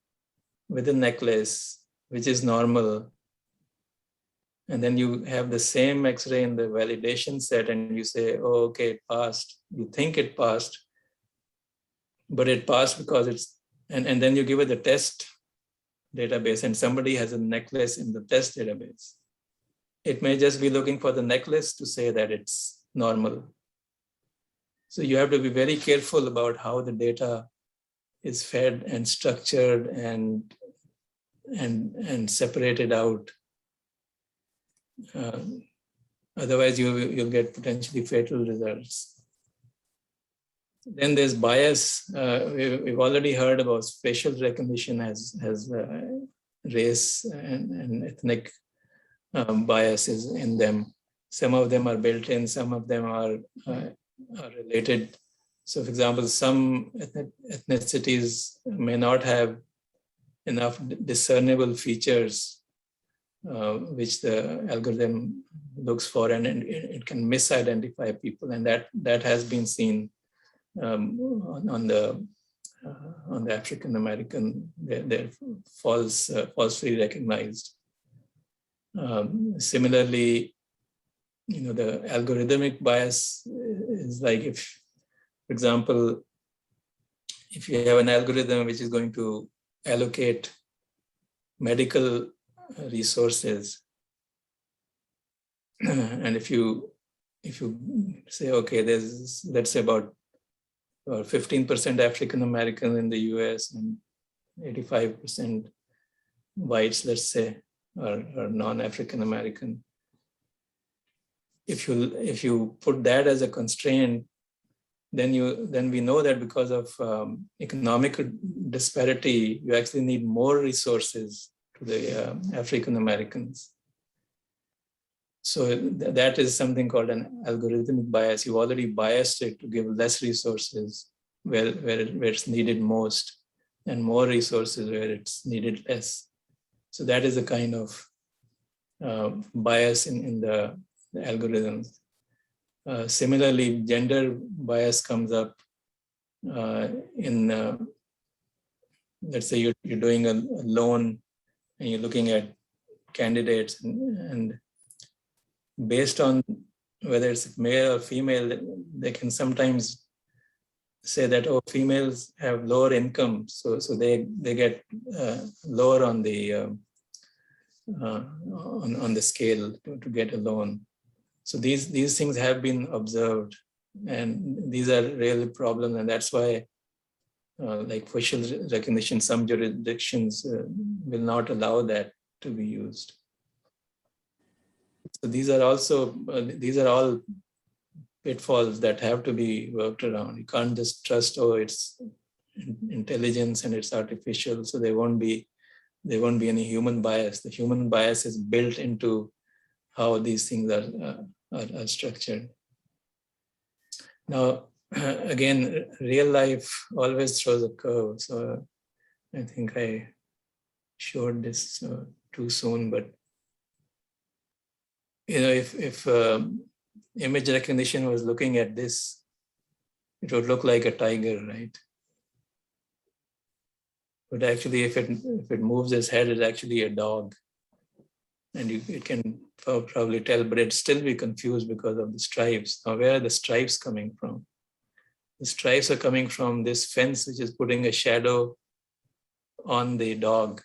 C: with a necklace, which is normal, and then you have the same X-ray in the validation set, and you say, oh, okay, it passed. You think it passed, but it passed because it's, and then you give it the test database, and somebody has a necklace in the test database. It may just be looking for the necklace to say that it's normal. So you have to be very careful about how the data is fed and structured and separated out. Otherwise, you'll get potentially fatal results. Then there's bias. We've already heard about facial recognition has race and ethnic biases in them. Some of them are built in, some of them are related. So for example, some ethnicities may not have enough discernible features which the algorithm looks for, and it can misidentify people, and that has been seen on the African American. They're falsely recognized. Similarly, the algorithmic bias is like, if, for example, if you have an algorithm which is going to allocate medical resources, and if you say, okay, there's, let's say about 15% African American in the US and 85% whites, let's say, or non-African American. If you put that as a constraint, then we know that because of economic disparity, you actually need more resources to the African Americans. So that is something called an algorithmic bias. You already biased it to give less resources where it's needed most, and more resources where it's needed less. So that is a kind of bias in the algorithms. Similarly, gender bias comes up in, let's say you're doing a loan and you're looking at candidates, and based on whether it's male or female, they can sometimes say that, oh, females have lower income, so they get lower on the on the scale to get a loan. So these things have been observed, and these are real problems, and that's why like facial recognition, some jurisdictions will not allow that to be used. So these are also these are all pitfalls that have to be worked around. You can't just trust, oh, it's intelligence and it's artificial, so there won't be any human bias. The human bias is built into how these things are structured. Now, again, real life always throws a curve. So I think I showed this too soon, but you know, if image recognition was looking at this, it would look like a tiger, right? But actually, if it moves its head, it's actually a dog. And it can probably tell, but it'd still be confused because of the stripes. Now, where are the stripes coming from? The stripes are coming from this fence, which is putting a shadow on the dog.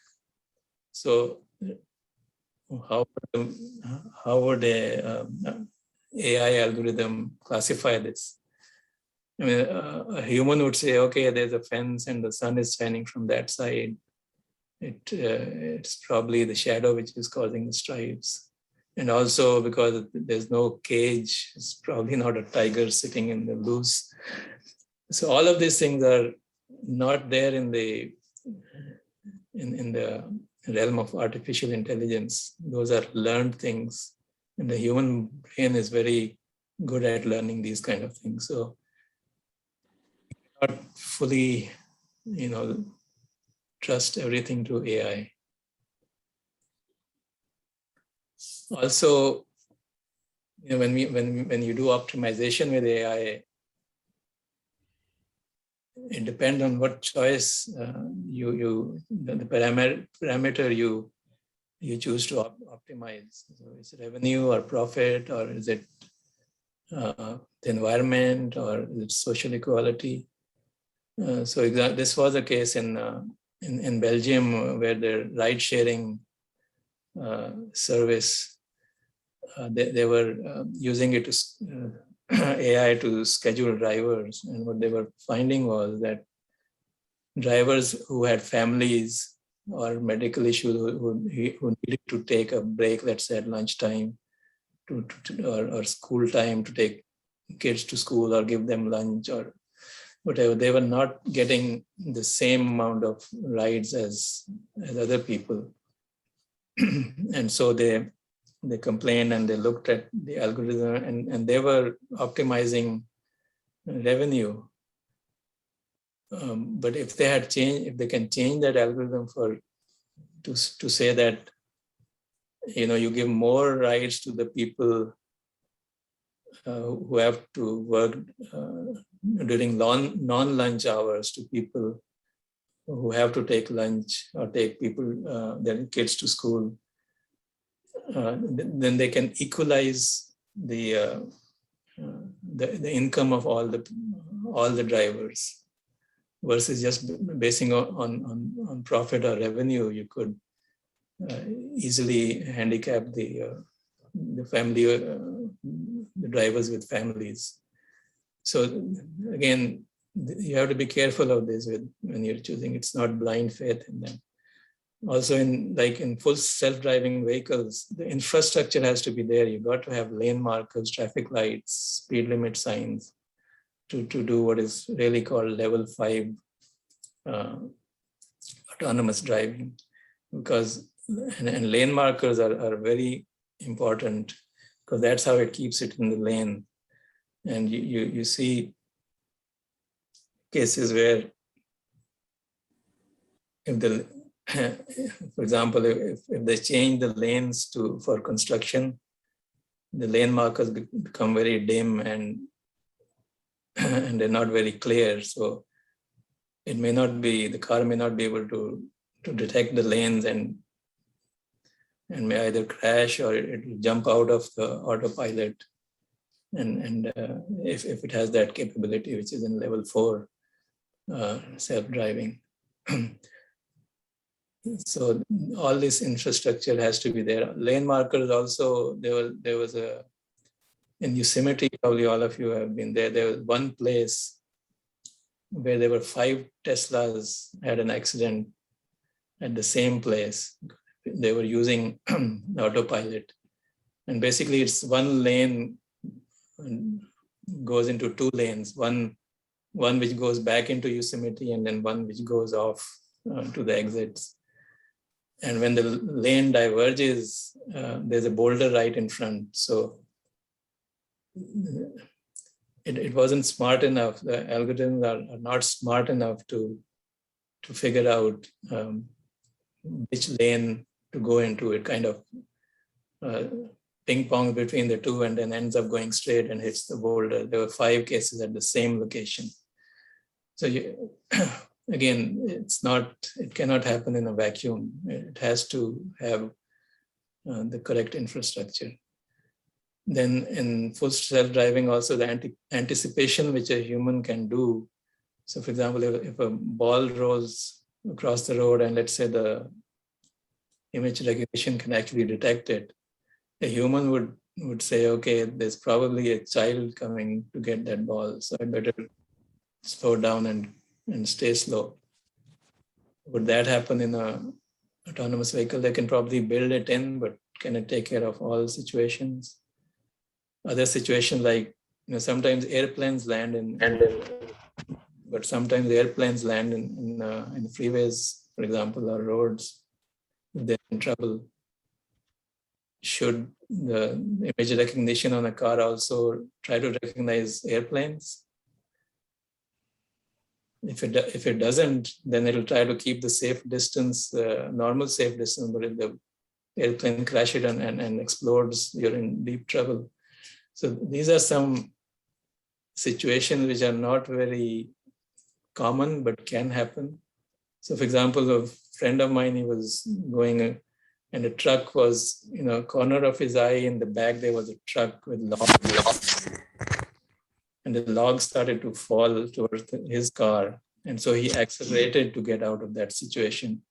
C: So how would a AI algorithm classify this? I mean, a human would say, okay, there's a fence and the sun is shining from that side. It's probably the shadow which is causing the stripes. And also because there's no cage, it's probably not a tiger sitting in the loose. So all of these things are not there in the realm of artificial intelligence. Those are learned things. And the human brain is very good at learning these kind of things. So not fully, you know, trust everything to AI. Also, you know, when you do optimization with AI, it depends on what choice the parameter you choose to optimize. So is it revenue or profit, or is it the environment, or is it social equality? So this was a case in Belgium where the ride-sharing service, they were using it to AI to schedule drivers, and what they were finding was that drivers who had families or medical issues who needed to take a break, let's say at lunchtime, or school time, to take kids to school or give them lunch or whatever, they were not getting the same amount of rides as other people. And so they complained and they looked at the algorithm, and they were optimizing revenue. But if they can change that algorithm to say that, you know, you give more rides to the people who have to work during non-lunch hours, to people who have to take lunch or take their kids to school, then they can equalize the income of all the drivers, versus just basing on profit or revenue. You could easily handicap the family, the drivers with families. So again, you have to be careful of this when you're choosing. It's not blind faith in them. Also, in full self-driving vehicles, the infrastructure has to be there. You got to have lane markers, traffic lights, speed limit signs to do what is really called level 5 autonomous driving. Because and lane markers are very important, because that's how it keeps it in the lane. And you see cases where for example, if they change the lanes for construction, the lane markers become very dim and they're not very clear. So the car may not be able to detect the lanes, and and may either crash or it will jump out of the autopilot. And if it has that capability, which is in level 4 self-driving. So all this infrastructure has to be there. Lane markers also, there was a, in Yosemite, probably all of you have been there. There was one place where there were 5 Teslas had an accident at the same place. They were using autopilot. And basically it's one lane goes into 2 lanes, one which goes back into Yosemite and then one which goes off to the exits. And when the lane diverges, there's a boulder right in front. So it wasn't smart enough. The algorithms are not smart enough to figure out which lane to go into. It kind of ping pong between the 2 and then ends up going straight and hits the boulder. There were 5 cases at the same location. So again, it cannot happen in a vacuum. It has to have the correct infrastructure. Then in full self-driving also, the anticipation which a human can do. So for example, if a ball rolls across the road and let's say the image recognition can actually detect it, a human would say, okay, there's probably a child coming to get that ball, so I better slow down and stay slow. Would that happen in a autonomous vehicle? They can probably build it in, but can it take care of all situations? Other situations like, sometimes airplanes land but sometimes airplanes land in freeways, for example, or roads. If they're in trouble, should the image recognition on a car also try to recognize airplanes? If it doesn't, then it'll try to keep the safe distance, normal safe distance, but if the airplane crashes and explodes, you're in deep trouble. So these are some situations which are not very common, but can happen. So for example, a friend of mine, he was going and a truck was, corner of his eye in the back, there was a truck with logs. And the log started to fall towards his car. And so he accelerated to get out of that situation.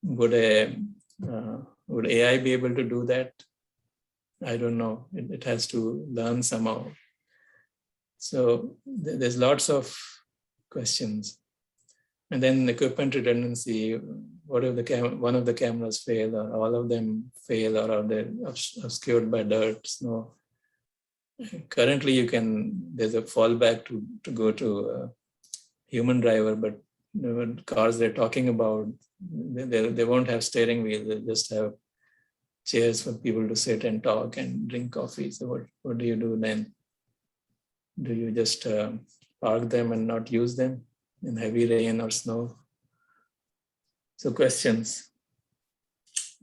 C: Would AI be able to do that? I don't know. It has to learn somehow. So there's lots of questions. And then equipment redundancy. What if one of the cameras fail, or all of them fail, or are they obscured by dirt, snow? Currently, there's a fallback to go to a human driver, but the cars they're talking about, they won't have steering wheels. They'll just have chairs for people to sit and talk and drink coffee. So what do you do then? Do you just park them and not use them in heavy rain or snow? So questions.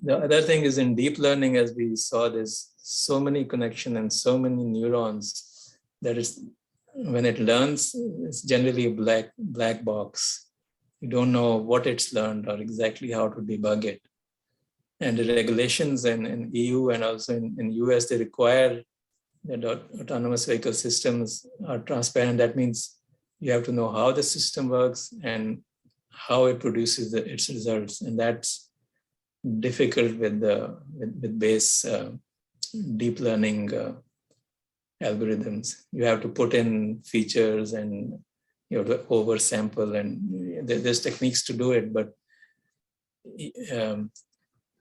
C: The other thing is in deep learning, as we saw, there's so many connections and so many neurons that when it learns, it's generally a black box. You don't know what it's learned or exactly how to debug it. And the regulations in EU and also in US, they require that autonomous vehicle systems are transparent. That means you have to know how the system works and how it produces its results. And that's difficult with base deep learning algorithms. You have to put in features and you have to oversample, and there's techniques to do it, but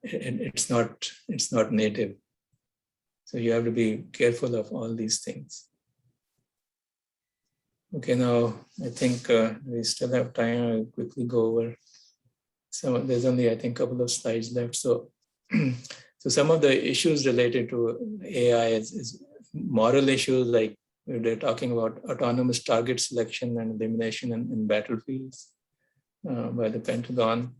C: it's not native. So you have to be careful of all these things. Okay, now I think we still have time. I'll quickly go over. So there's only, I think, a couple of slides left. So, so some of the issues related to AI is moral issues, like they're talking about autonomous target selection and elimination in battlefields by the Pentagon.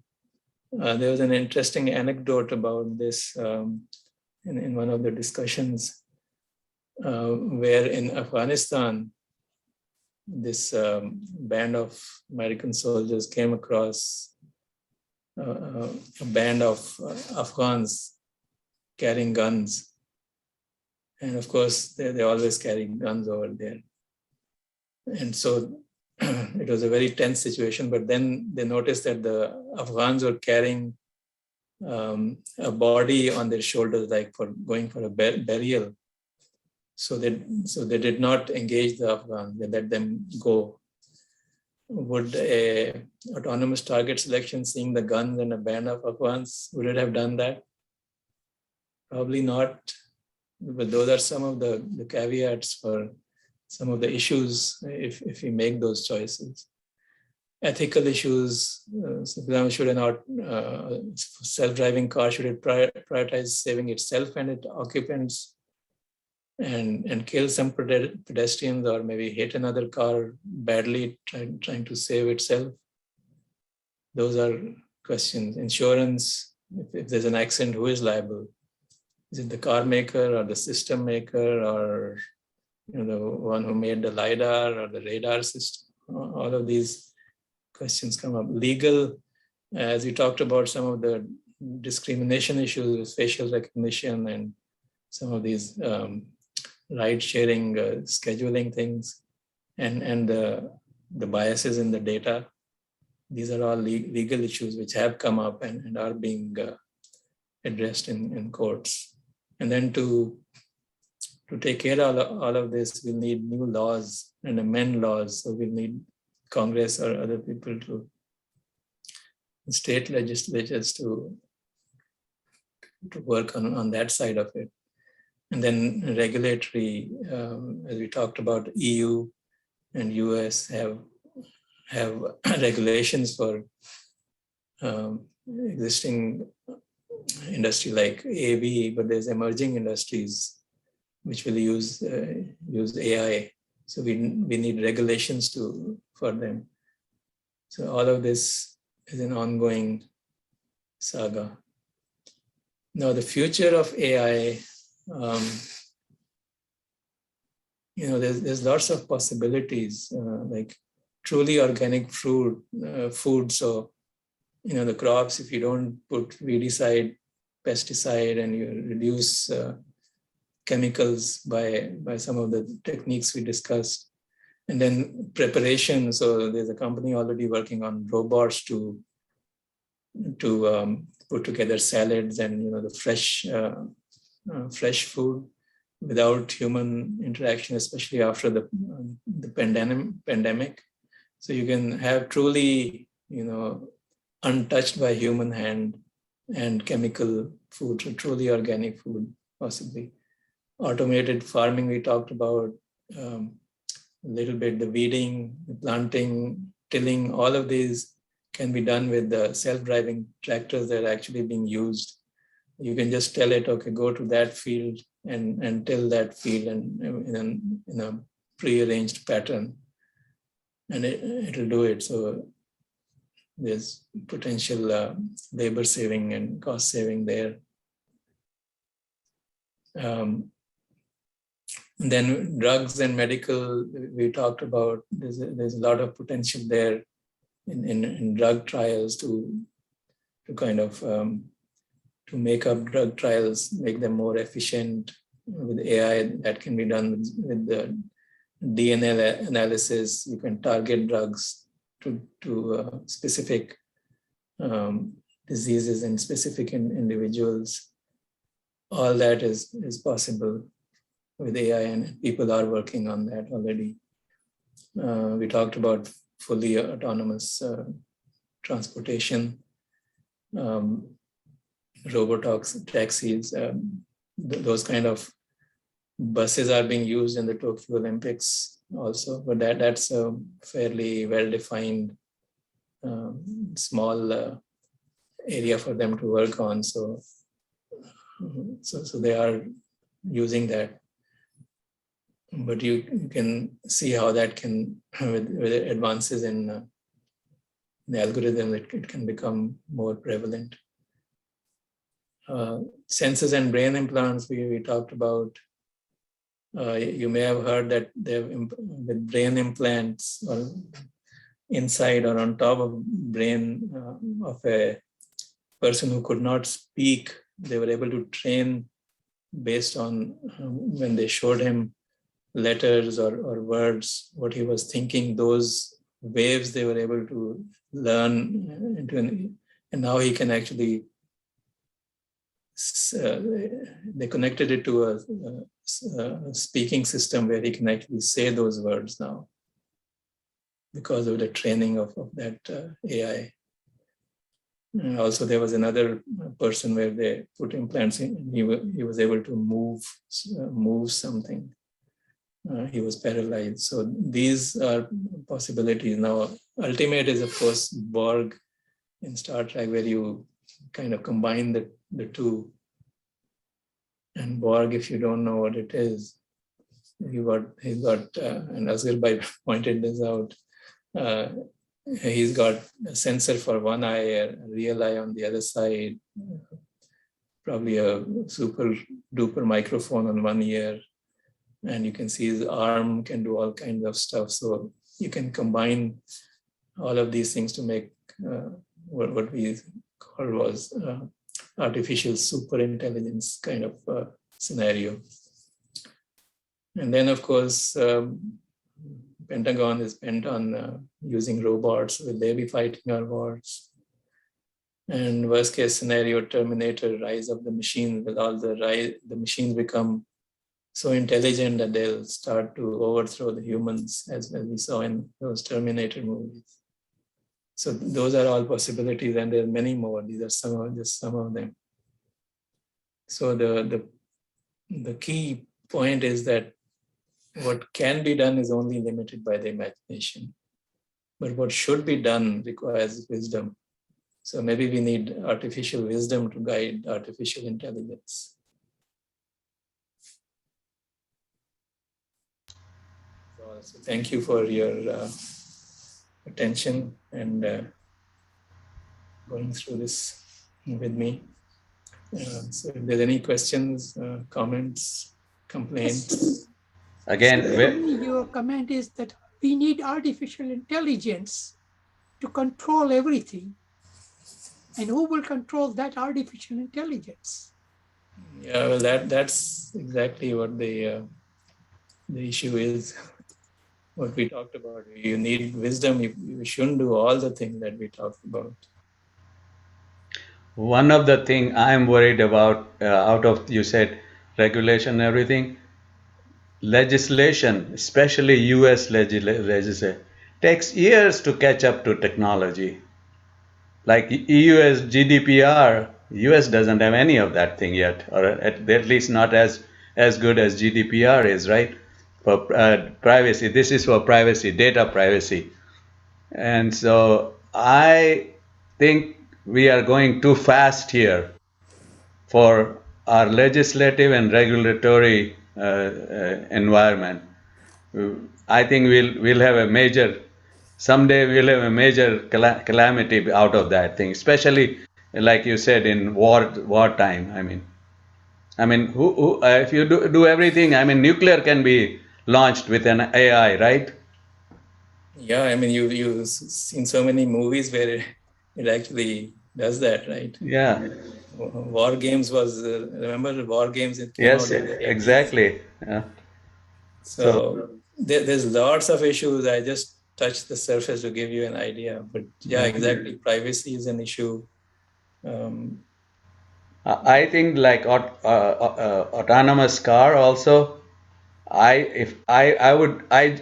C: There was an interesting anecdote about this in one of the discussions where in Afghanistan, this band of American soldiers came across a band of Afghans carrying guns. And of course, they always carry guns over there. And so it was a very tense situation, but then they noticed that the Afghans were carrying a body on their shoulders, like for going for a burial. So they did not engage the Afghans, they let them go. Would a autonomous target selection, seeing the guns and a band of Afghans, would it have done that? Probably not. But those are some of the caveats for some of the issues if we make those choices. Ethical issues, so for example, should a self-driving car, should it prioritize saving itself and its occupants and kill some pedestrians, or maybe hit another car badly trying to save itself? Those are questions. Insurance, if there's an accident, who is liable? Is it the car maker or the system maker, or the one who made the LiDAR or the radar system? All of these questions come up. Legal, as we talked about, some of the discrimination issues with facial recognition and some of these ride-sharing, scheduling things, and the biases in the data. These are all legal issues which have come up and are being addressed in courts. And then to take care of all of this, we need new laws and amend laws. So we need Congress or other people to, state legislatures to work on that side of it. And then regulatory, as we talked about, EU and US have regulations for existing industry like AV, but there's emerging industries which will use AI. So we need regulations for them. So all of this is an ongoing saga. Now the future of AI, there's lots of possibilities, like truly organic food. So the crops, if you don't put weedicide, pesticide, and you reduce chemicals by some of the techniques we discussed. And then preparation. So there's a company already working on robots to put together salads and the fresh food without human interaction, especially after the pandemic. So you can have truly untouched by human hand and chemical food, so truly organic food, possibly. Automated farming, we talked about a little bit, the weeding, the planting, tilling, all of these can be done with the self-driving tractors that are actually being used. You can just tell it, okay, go to that field and till that field and in a pre-arranged pattern, and it'll do it. So there's potential labor saving and cost saving there. And then drugs and medical, we talked about, there's a lot of potential there in drug trials to kind of to make up drug trials, make them more efficient with AI. That can be done with the DNA analysis. You can target drugs to specific diseases and specific individuals. All that is possible with AI, and people are working on that already. We talked about fully autonomous transportation, taxis, those kind of buses are being used in the Tokyo Olympics also, but that's a fairly well-defined small area for them to work on. So they are using that. But you can see how that can, with advances in the algorithm, it can become more prevalent. Sensors and brain implants, we talked about. You may have heard that with brain implants or inside or on top of brain of a person who could not speak, they were able to train based on when they showed him letters or words, what he was thinking, those waves they were able to learn and now he can actually they connected it to a speaking system where he can actually say those words now because of the training of that AI. And also, there was another person where they put implants in. He was able to move something. He was paralyzed. So these are possibilities. Now, ultimate is, of course, Borg in Star Trek, where you kind of combine the two. And Borg, if you don't know what it is, he got and Asghar pointed this out. He's got a sensor for one eye, a real eye on the other side, probably a super duper microphone on one ear. And you can see his arm can do all kinds of stuff. So you can combine all of these things to make what we call was artificial super intelligence kind of scenario. And then, of course, Pentagon is bent on using robots. Will they be fighting our wars? And worst case scenario, Terminator, rise of the machine. Will all the machines become so intelligent that they'll start to overthrow the humans, as we saw in those Terminator movies? So those are all possibilities, and there are many more. These are just some of them. So the key point is that what can be done is only limited by the imagination. But what should be done requires wisdom. So maybe we need artificial wisdom to guide artificial intelligence. So thank you for your attention and going through this with me. So if there's any questions, comments, complaints.
A: Again,
D: your comment is that we need artificial intelligence to control everything. And who will control that artificial intelligence?
C: Yeah, well, that's exactly what the issue is. What we talked about. You need wisdom. You shouldn't do all the things that we talked about.
A: one of the thing I'm worried about, out of, you said, regulation and everything, legislation, especially US legislation, takes years to catch up to technology. Like EU's GDPR, US doesn't have any of that thing yet, or at least not as good as GDPR is, right? For privacy, this is for privacy, data privacy. And so I think we are going too fast here for our legislative and regulatory environment. I think we'll have a major, someday we'll have a major calamity out of that thing, especially like you said in wartime. I mean, who if you do everything, I mean, nuclear can be launched with an AI, right?
C: Yeah, I mean, you've seen so many movies where it actually does that, right?
A: Yeah.
C: War Games was, remember War Games? It came
A: Yes,
C: out in the 80s.
A: exactly. Yeah.
C: So there's lots of issues. I just touched the surface to give you an idea. But yeah, exactly. Privacy is an issue.
A: I think like autonomous car also. I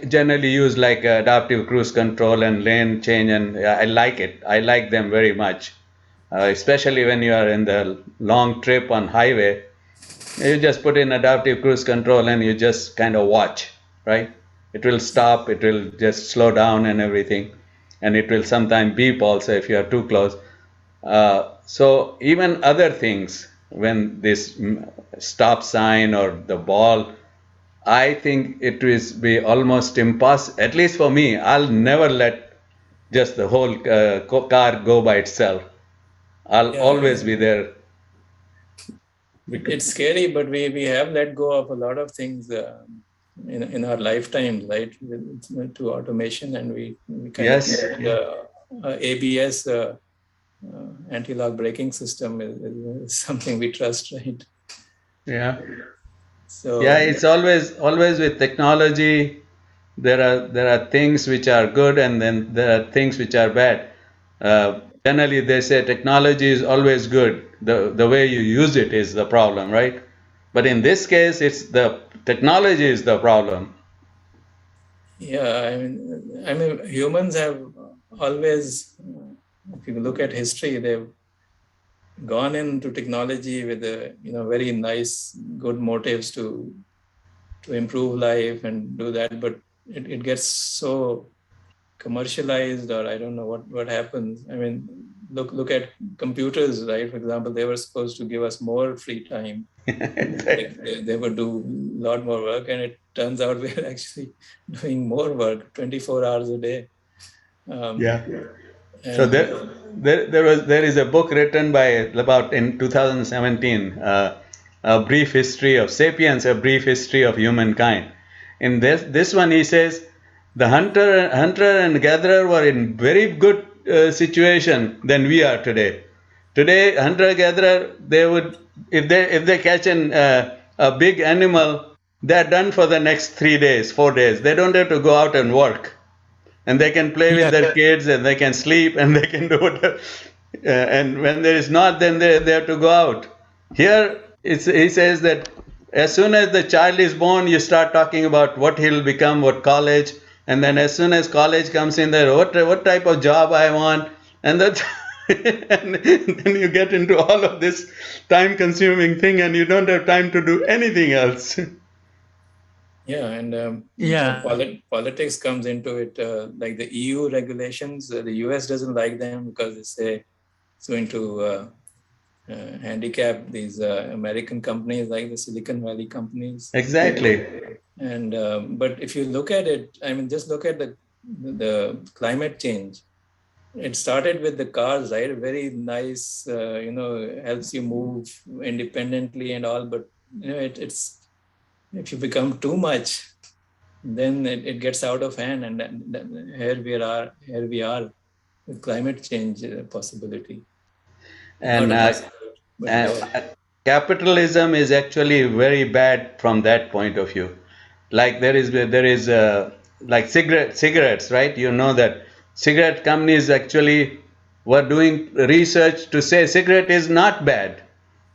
A: generally use like adaptive cruise control and lane change, and I like it. I like them very much, especially when you are in the long trip on highway. You just put in adaptive cruise control and you just kind of watch, right? It will stop, it will just slow down and everything, and it will sometimes beep also if you are too close. So even other things, when this stop sign or the ball, I think it will be almost impossible. At least for me, I'll never let just the whole car go by itself. I'll always be there.
C: It's scary, but we have let go of a lot of things in our lifetime, right? To automation, and we kind of ABS anti-lock braking system is something we trust, right?
A: Yeah.
C: So
A: Yeah, it's always with technology. There are things which are good, and then there are things which are bad. Generally, they say technology is always good. The way you use it is the problem, right? But in this case, it's the technology is the problem.
C: yeah, I mean, humans have always, if you look at history, they've gone into technology with very nice, good motives to improve life and do that, but it gets so commercialized, or I don't know what happens. I mean, look at computers, right? For example, they were supposed to give us more free time. They would do a lot more work, and it turns out we're actually doing more work 24 hours a day.
A: Yeah.
C: And
A: So there is a book written by about in 2017, a brief history of sapiens, a brief history of humankind. In this one, he says the hunter and gatherer were in very good situation than we are today. Today, hunter gatherer, they would if they catch a big animal, they're done for the next 3 days, 4 days. They don't have to go out and work, and they can play with their kids, and they can sleep, and they can do whatever. And when there is not, then they have to go out. Here, he says that as soon as the child is born, you start talking about what he'll become, what college, and then as soon as college comes in there, what type of job I want, and that's and then you get into all of this time-consuming thing, and you don't have time to do anything else.
C: yeah, and
B: Yeah.
C: politics comes into it. Like the EU regulations, the US doesn't like them because they say it's going to handicap these American companies like the Silicon Valley companies.
A: Exactly.
C: And but if you look at it, I mean, just look at the climate change. It started with the cars, right? Very nice, helps you move independently and all. But it's if you become too much, then it gets out of hand, and then here we are with climate change possibility.
A: And
C: Not a possibility, but
A: capitalism is actually very bad from that point of view. Like there is like cigarettes, right? You know that cigarette companies actually were doing research to say cigarette is not bad,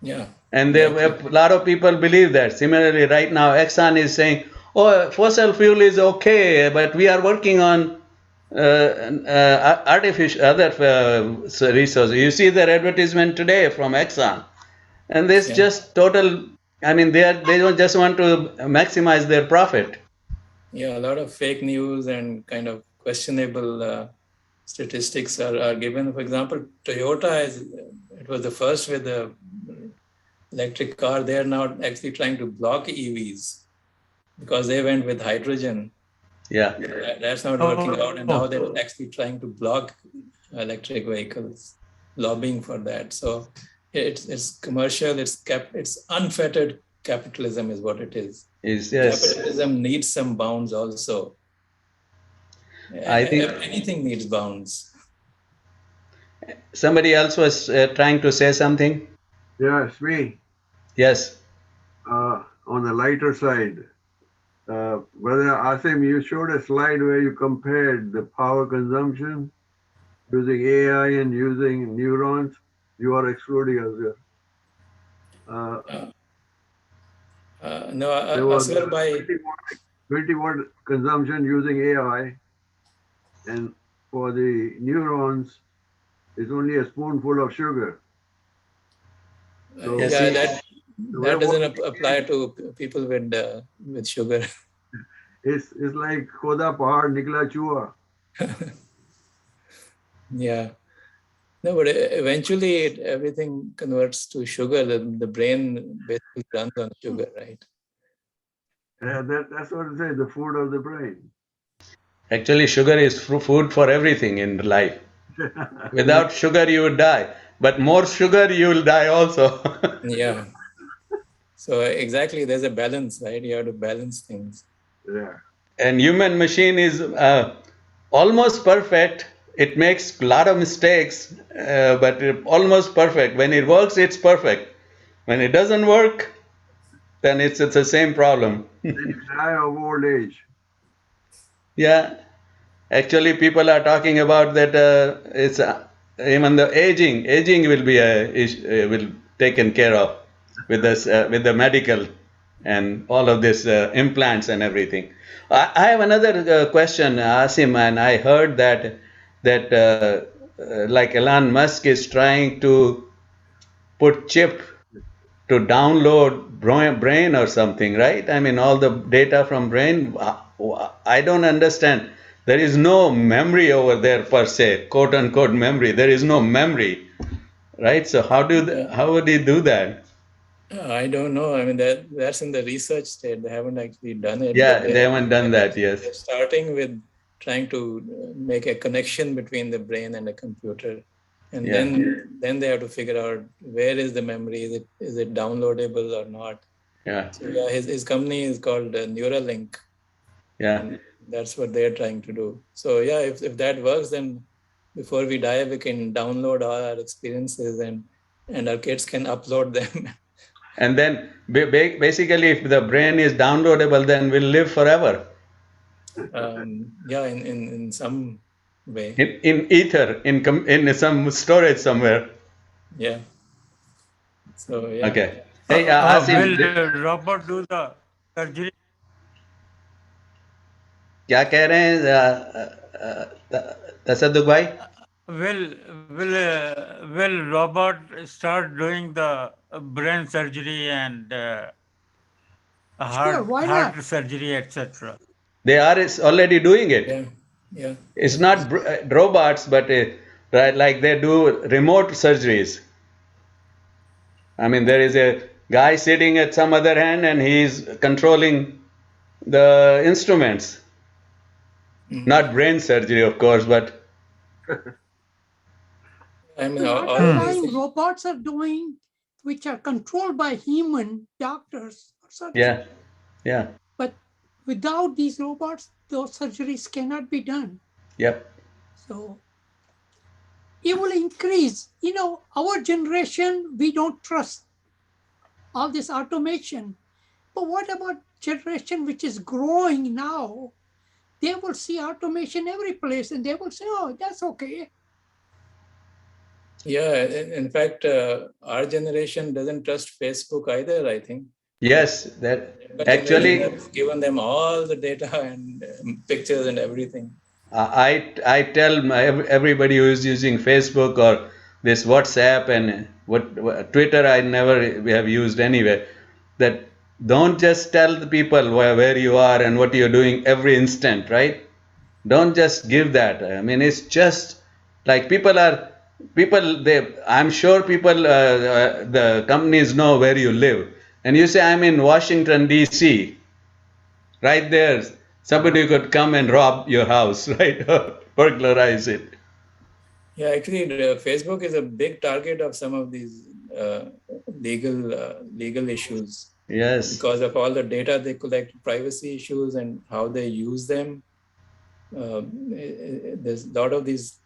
C: yeah.
A: and there were a lot of people believe that. Similarly, right now Exxon is saying, "Oh, fossil fuel is okay, but we are working on artificial other resources." You see their advertisement today from Exxon, and this just total. I mean, they don't just want to maximize their profit.
C: Yeah, a lot of fake news and kind of questionable statistics are given. For example, Toyota it was the first with the electric car. They are now actually trying to block EVs because they went with hydrogen.
A: Yeah.
C: That's not working out, and now they're actually trying to block electric vehicles, lobbying for that. So it's commercial. It's unfettered capitalism is what it is.
A: Yes.
C: Capitalism needs some bounds also.
A: I think
C: anything needs bounds.
A: somebody else was trying to say something.
E: Yes, me.
A: Yes.
E: On the lighter side, Brother Asim, you showed a slide where you compared the power consumption using AI and using neurons. You are excluding us here.
C: No,
E: there was
C: by
E: 20 watt consumption using AI, and for the neurons, it's only a spoonful of sugar. So,
C: that doesn't apply to people with sugar.
E: It's like khoda pahad nikla chua.
C: Yeah. No, but eventually everything converts to sugar. The brain basically runs on sugar, right?
E: That's what it says, the food of the brain.
A: Actually, sugar is food for everything in life. Without sugar, you would die. But more sugar, you will die also.
C: Yeah. So exactly, there's a balance, right? You have to balance things.
E: Yeah.
A: And human machine is almost perfect it makes a lot of mistakes, but almost perfect. When it works, it's perfect. When it doesn't work, then it's the same problem.
E: Then you die of old age.
A: Yeah, actually, people are talking about that. It's even the aging will be will taken care of with this with the medical and all of this implants and everything. I have another question, Asim, and I heard that like Elon Musk is trying to put chip to download brain or something, right? I mean, all the data from brain. I don't understand. There is no memory over there per se, quote unquote memory. There is no memory, right? So how would he do that?
C: I don't know. I mean, that's in the research state. They haven't actually done it.
A: Yeah,
C: but
A: they haven't done that. Yes.
C: They're starting with trying to make a connection between the brain and the computer, and
A: Yeah.
C: then they have to figure out where is the memory. Is it downloadable or not?
A: Yeah.
C: So yeah, his company is called Neuralink.
A: Yeah.
C: And that's what they're trying to do. So yeah, if that works, then before we die, we can download all our experiences and our kids can upload them.
A: And then basically, if the brain is downloadable, then we'll live forever.
C: Yeah, in some way.
A: In ether, in some storage somewhere.
C: Yeah. So yeah.
A: Okay. Hey, Asim,
B: will robot do the surgery?
A: क्या कह रहे हैं तसद्दुक भाई?
B: Will robot start doing the brain surgery and
D: Sure, why not?
B: heart surgery, etc.?
A: They are already doing it.
C: Yeah. Yeah.
A: It's not robots, but right, like they do remote surgeries. I mean, there is a guy sitting at some other hand, and he's controlling the instruments. Not brain surgery, of course, but
C: I mean,
D: A
C: all
D: lot
C: of
D: of
C: these
D: time
C: things.
D: robots are doing, which are controlled by human doctors or surgeons.
A: yeah, yeah,
D: But without these robots, those surgeries cannot be done.
A: yep.
D: So it will increase. You know, our generation, we don't trust all this automation. But what about generation which is growing now? They will see automation every place and they will say, oh, that's okay.
C: Yeah. In fact, our generation doesn't trust Facebook either, I think.
A: Yes, that
C: But
A: actually,
C: have given them all the data and pictures and everything.
A: I tell everybody who is using Facebook or this WhatsApp and what Twitter I never have used anyway, that don't just tell the people where you are and what you're doing every instant, right? Don't just give that. I mean, it's just like I'm sure people the companies know where you live, and you say I'm in Washington DC. Right there, somebody could come and rob your house, right? Or burglarize it.
C: Yeah, actually, Facebook is a big target of some of these legal issues.
A: Yes.
C: Because of all the data they collect, privacy issues, and how they use them. There's a lot of these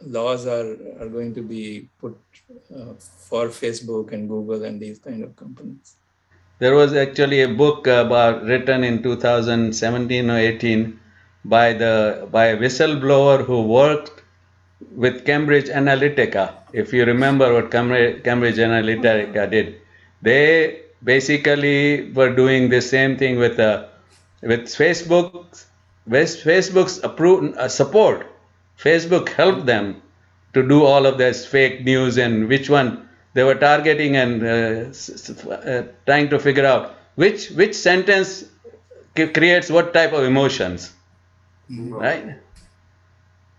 C: laws are going to be put for Facebook and Google and these kind of companies.
A: There was actually a book written in 2017 or 18 by a whistleblower who worked with Cambridge Analytica. If you remember what Cambridge Analytica did, they basically were doing the same thing with Facebook's support. Facebook helped them to do all of this fake news and which one they were targeting and trying to figure out which sentence creates what type of emotions, right?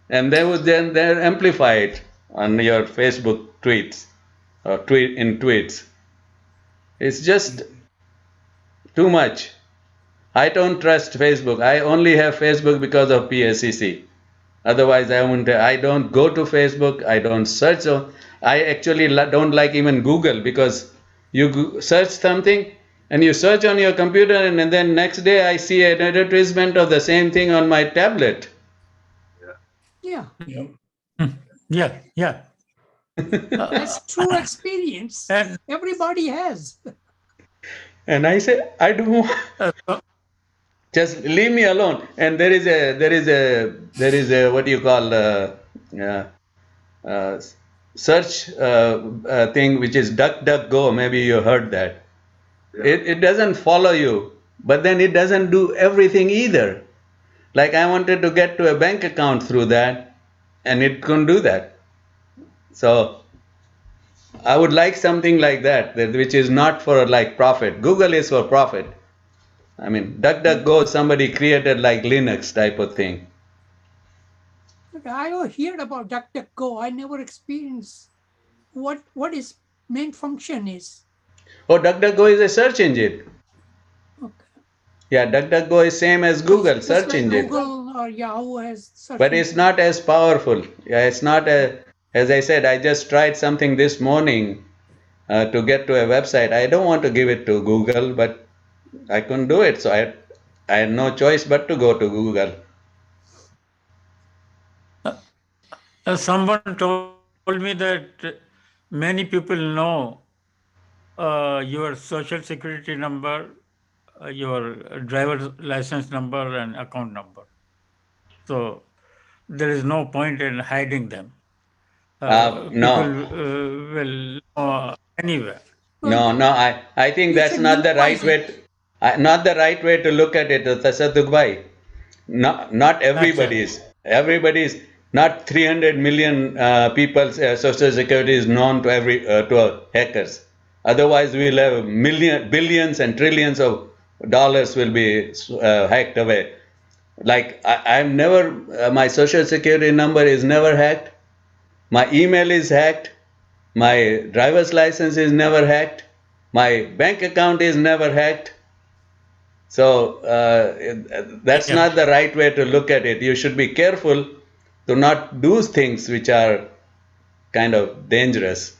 A: And they would then amplify it on your Facebook tweets or tweets. It's just too much. I don't trust Facebook. I only have Facebook because of PACC. Otherwise, I don't go to Facebook. I don't search. I actually don't like even Google because you search something and you search on your computer and then next day I see an advertisement of the same thing on my tablet.
D: Yeah.
C: Yeah.
B: Yeah.
D: That's true experience.
B: And
D: Everybody has.
A: And I say, I don't want, just leave me alone. And there is a what do you call uh, uh, search thing which is DuckDuckGo. Maybe you heard that.
E: Yeah.
A: It doesn't follow you, but then it doesn't do everything either. Like I wanted to get to a bank account through that, and it couldn't do that. So I would like something like that, which is not for like profit. Google is for profit. I mean, DuckDuckGo, somebody created like Linux type of thing.
D: I heard about DuckDuckGo. I never experienced what its main function is.
A: Oh, DuckDuckGo is a search engine.
D: Okay.
A: Yeah, DuckDuckGo is same as Google
D: Just
A: search
D: like
A: engine,
D: Google or Yahoo has search
A: but it's
D: engine.
A: not as powerful. Yeah, it's not a. As I said, I just tried something this morning to get to a website. I don't want to give it to Google, but I couldn't do it, so I had no choice but to go to Google.
B: someone told me that many people know your social security number, your driver's license number, and account number. So there is no point in hiding them.
A: No.
B: People will know anywhere.
A: No. I think
D: You
A: that's
D: should
A: not the right
D: minimize
A: way.
D: it.
A: Not the right way to look at it, Tasadduq bhai. Not everybody's. Everybody's. Not 300 million people's social security is known to to hackers. Otherwise, we'll have billions and trillions of dollars will be hacked away. Like I've never, my social security number is never hacked. My email is hacked. My driver's license is never hacked. My bank account is never hacked. So that's not the right way to look at it. You should be careful to not do things which are kind of dangerous.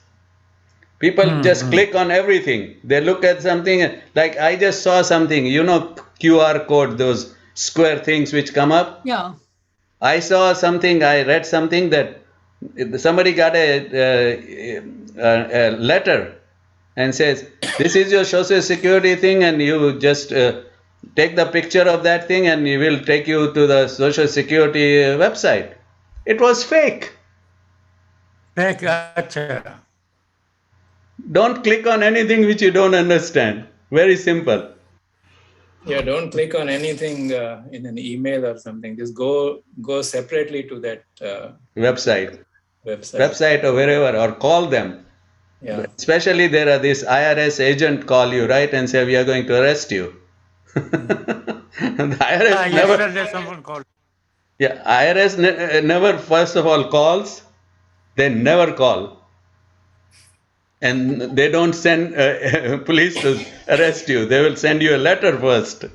A: People just click on everything. They look at something, like I just saw something, QR code, those square things which come up.
D: Yeah.
A: I saw something, I read something that somebody got a letter and says, this is your social security thing, and you just take the picture of that thing and it will take you to the social security website. It was fake.
B: Fake, acha.
A: Don't click on anything which you don't understand. Very simple.
C: Yeah, don't click on anything in an email or something. Just go separately to that
A: Website
C: website.
A: or wherever, or call them.
C: Yeah.
A: Especially there are this IRS agent call you, right, and say, we are going to arrest you. The IRS never,
B: Yesterday someone called.
A: yeah, IRS never, first of all, calls. They never call. And they don't send police to arrest you. They will send you a letter first.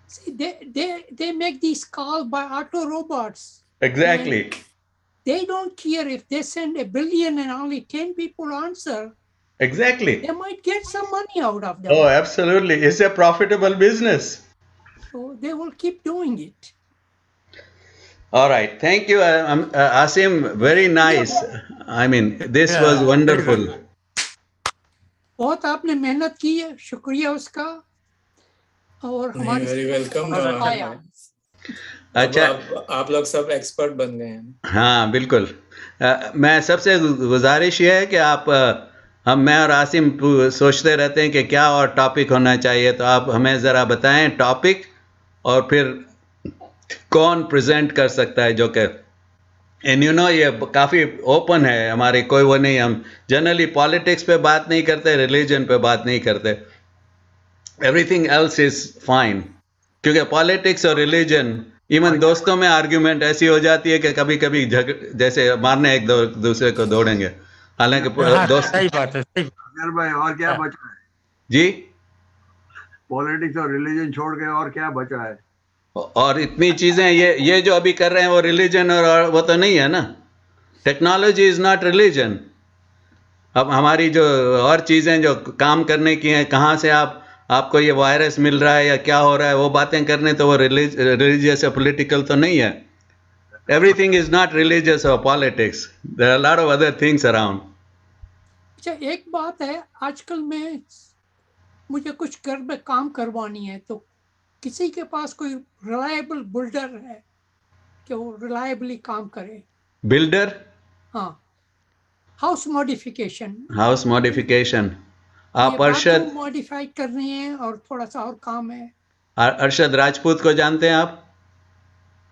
D: See, they make these calls by auto robots.
A: Exactly.
D: They don't care if they send 1 billion and only 10 people answer.
A: Exactly.
D: They might get some money out of them.
A: Oh, absolutely. It's a profitable business.
D: So they will keep doing it.
A: All right. Thank you, Asim. Very nice. I mean, this was
B: very
A: wonderful.
B: good.
D: बहुत आपने मेहनत की है, शुक्रिया उसका, और हमारी
C: very welcome.
D: आया।
A: अच्छा,
C: आप लोग सब एक्सपर्ट बन गए हैं।
A: हाँ बिल्कुल। मैं सबसे गुजारिश ये है कि आप मैं और आसिम सोचते रहते हैं कि क्या और टॉपिक होना चाहिए, तो आप हमें ज़रा बताएं टॉपिक और फिर कौन प्रेजेंट कर सकता है, जो कि एंड ये काफ़ी ओपन है हमारी, कोई वो नहीं, हम जनरली पॉलिटिक्स पे बात नहीं करते, रिलीजन पे बात नहीं करते, एवरीथिंग एल्स इज़ फाइन, क्योंकि पॉलिटिक्स और रिलीजन, इवन दोस्तों में आर्ग्यूमेंट ऐसी हो जाती है कि कभी कभी जैसे मारने एक दूसरे को दौड़ेंगे, हालांकि दोस्त।
B: सही बात है, सही
E: भाई और क्या बचा है
A: जी?
E: पॉलिटिक्स और रिलीजन छोड़ के और क्या बचा है?
A: और इतनी चीजें, ये जो अभी कर रहे हैं वो रिलीजन और वो तो नहीं है ना। Technology is not religion. अब हमारी जो और चीजें जो काम करने की हैं, कहाँ से आपको ये वायरस मिल रहा है या क्या हो रहा है, वो बातें करने तो वो रिलीजियस या पॉलिटिकल तो नहीं है। everything is not religious or politics. There are a lot of other things around.
D: अच्छा, एक बात है, आजकल मैं मुझे कुछ घर में काम करवानी है, तो किसी के पास कोई रिलायबल बिल्डर है कि वो रिलायबली काम करे?
A: Builder,
D: हाँ, हाउस मॉडिफिकेशन,
A: house modification.
D: ये
A: आप अरशद
D: बाथरूम मॉडिफाई कर रहे हैं और थोड़ा सा और काम है.
A: अरशद राजपूत को जानते हैं आप?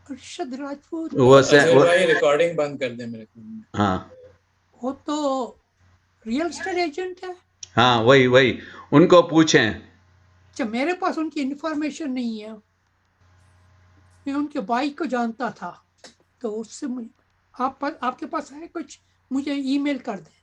D: अरशद राजपूत,
C: अजहर भाई रिकॉर्डिंग बंद कर दे मेरे को.
A: हाँ
D: वो तो रियल एस्टेट एजेंट है.
A: हाँ, वही उनको पूछें.
D: अच्छा, मेरे पास उनकी इंफॉर्मेशन नहीं है. मैं उनके भाई को जानता था, तो उससे आपके पास है कुछ, मुझे ईमेल कर दें.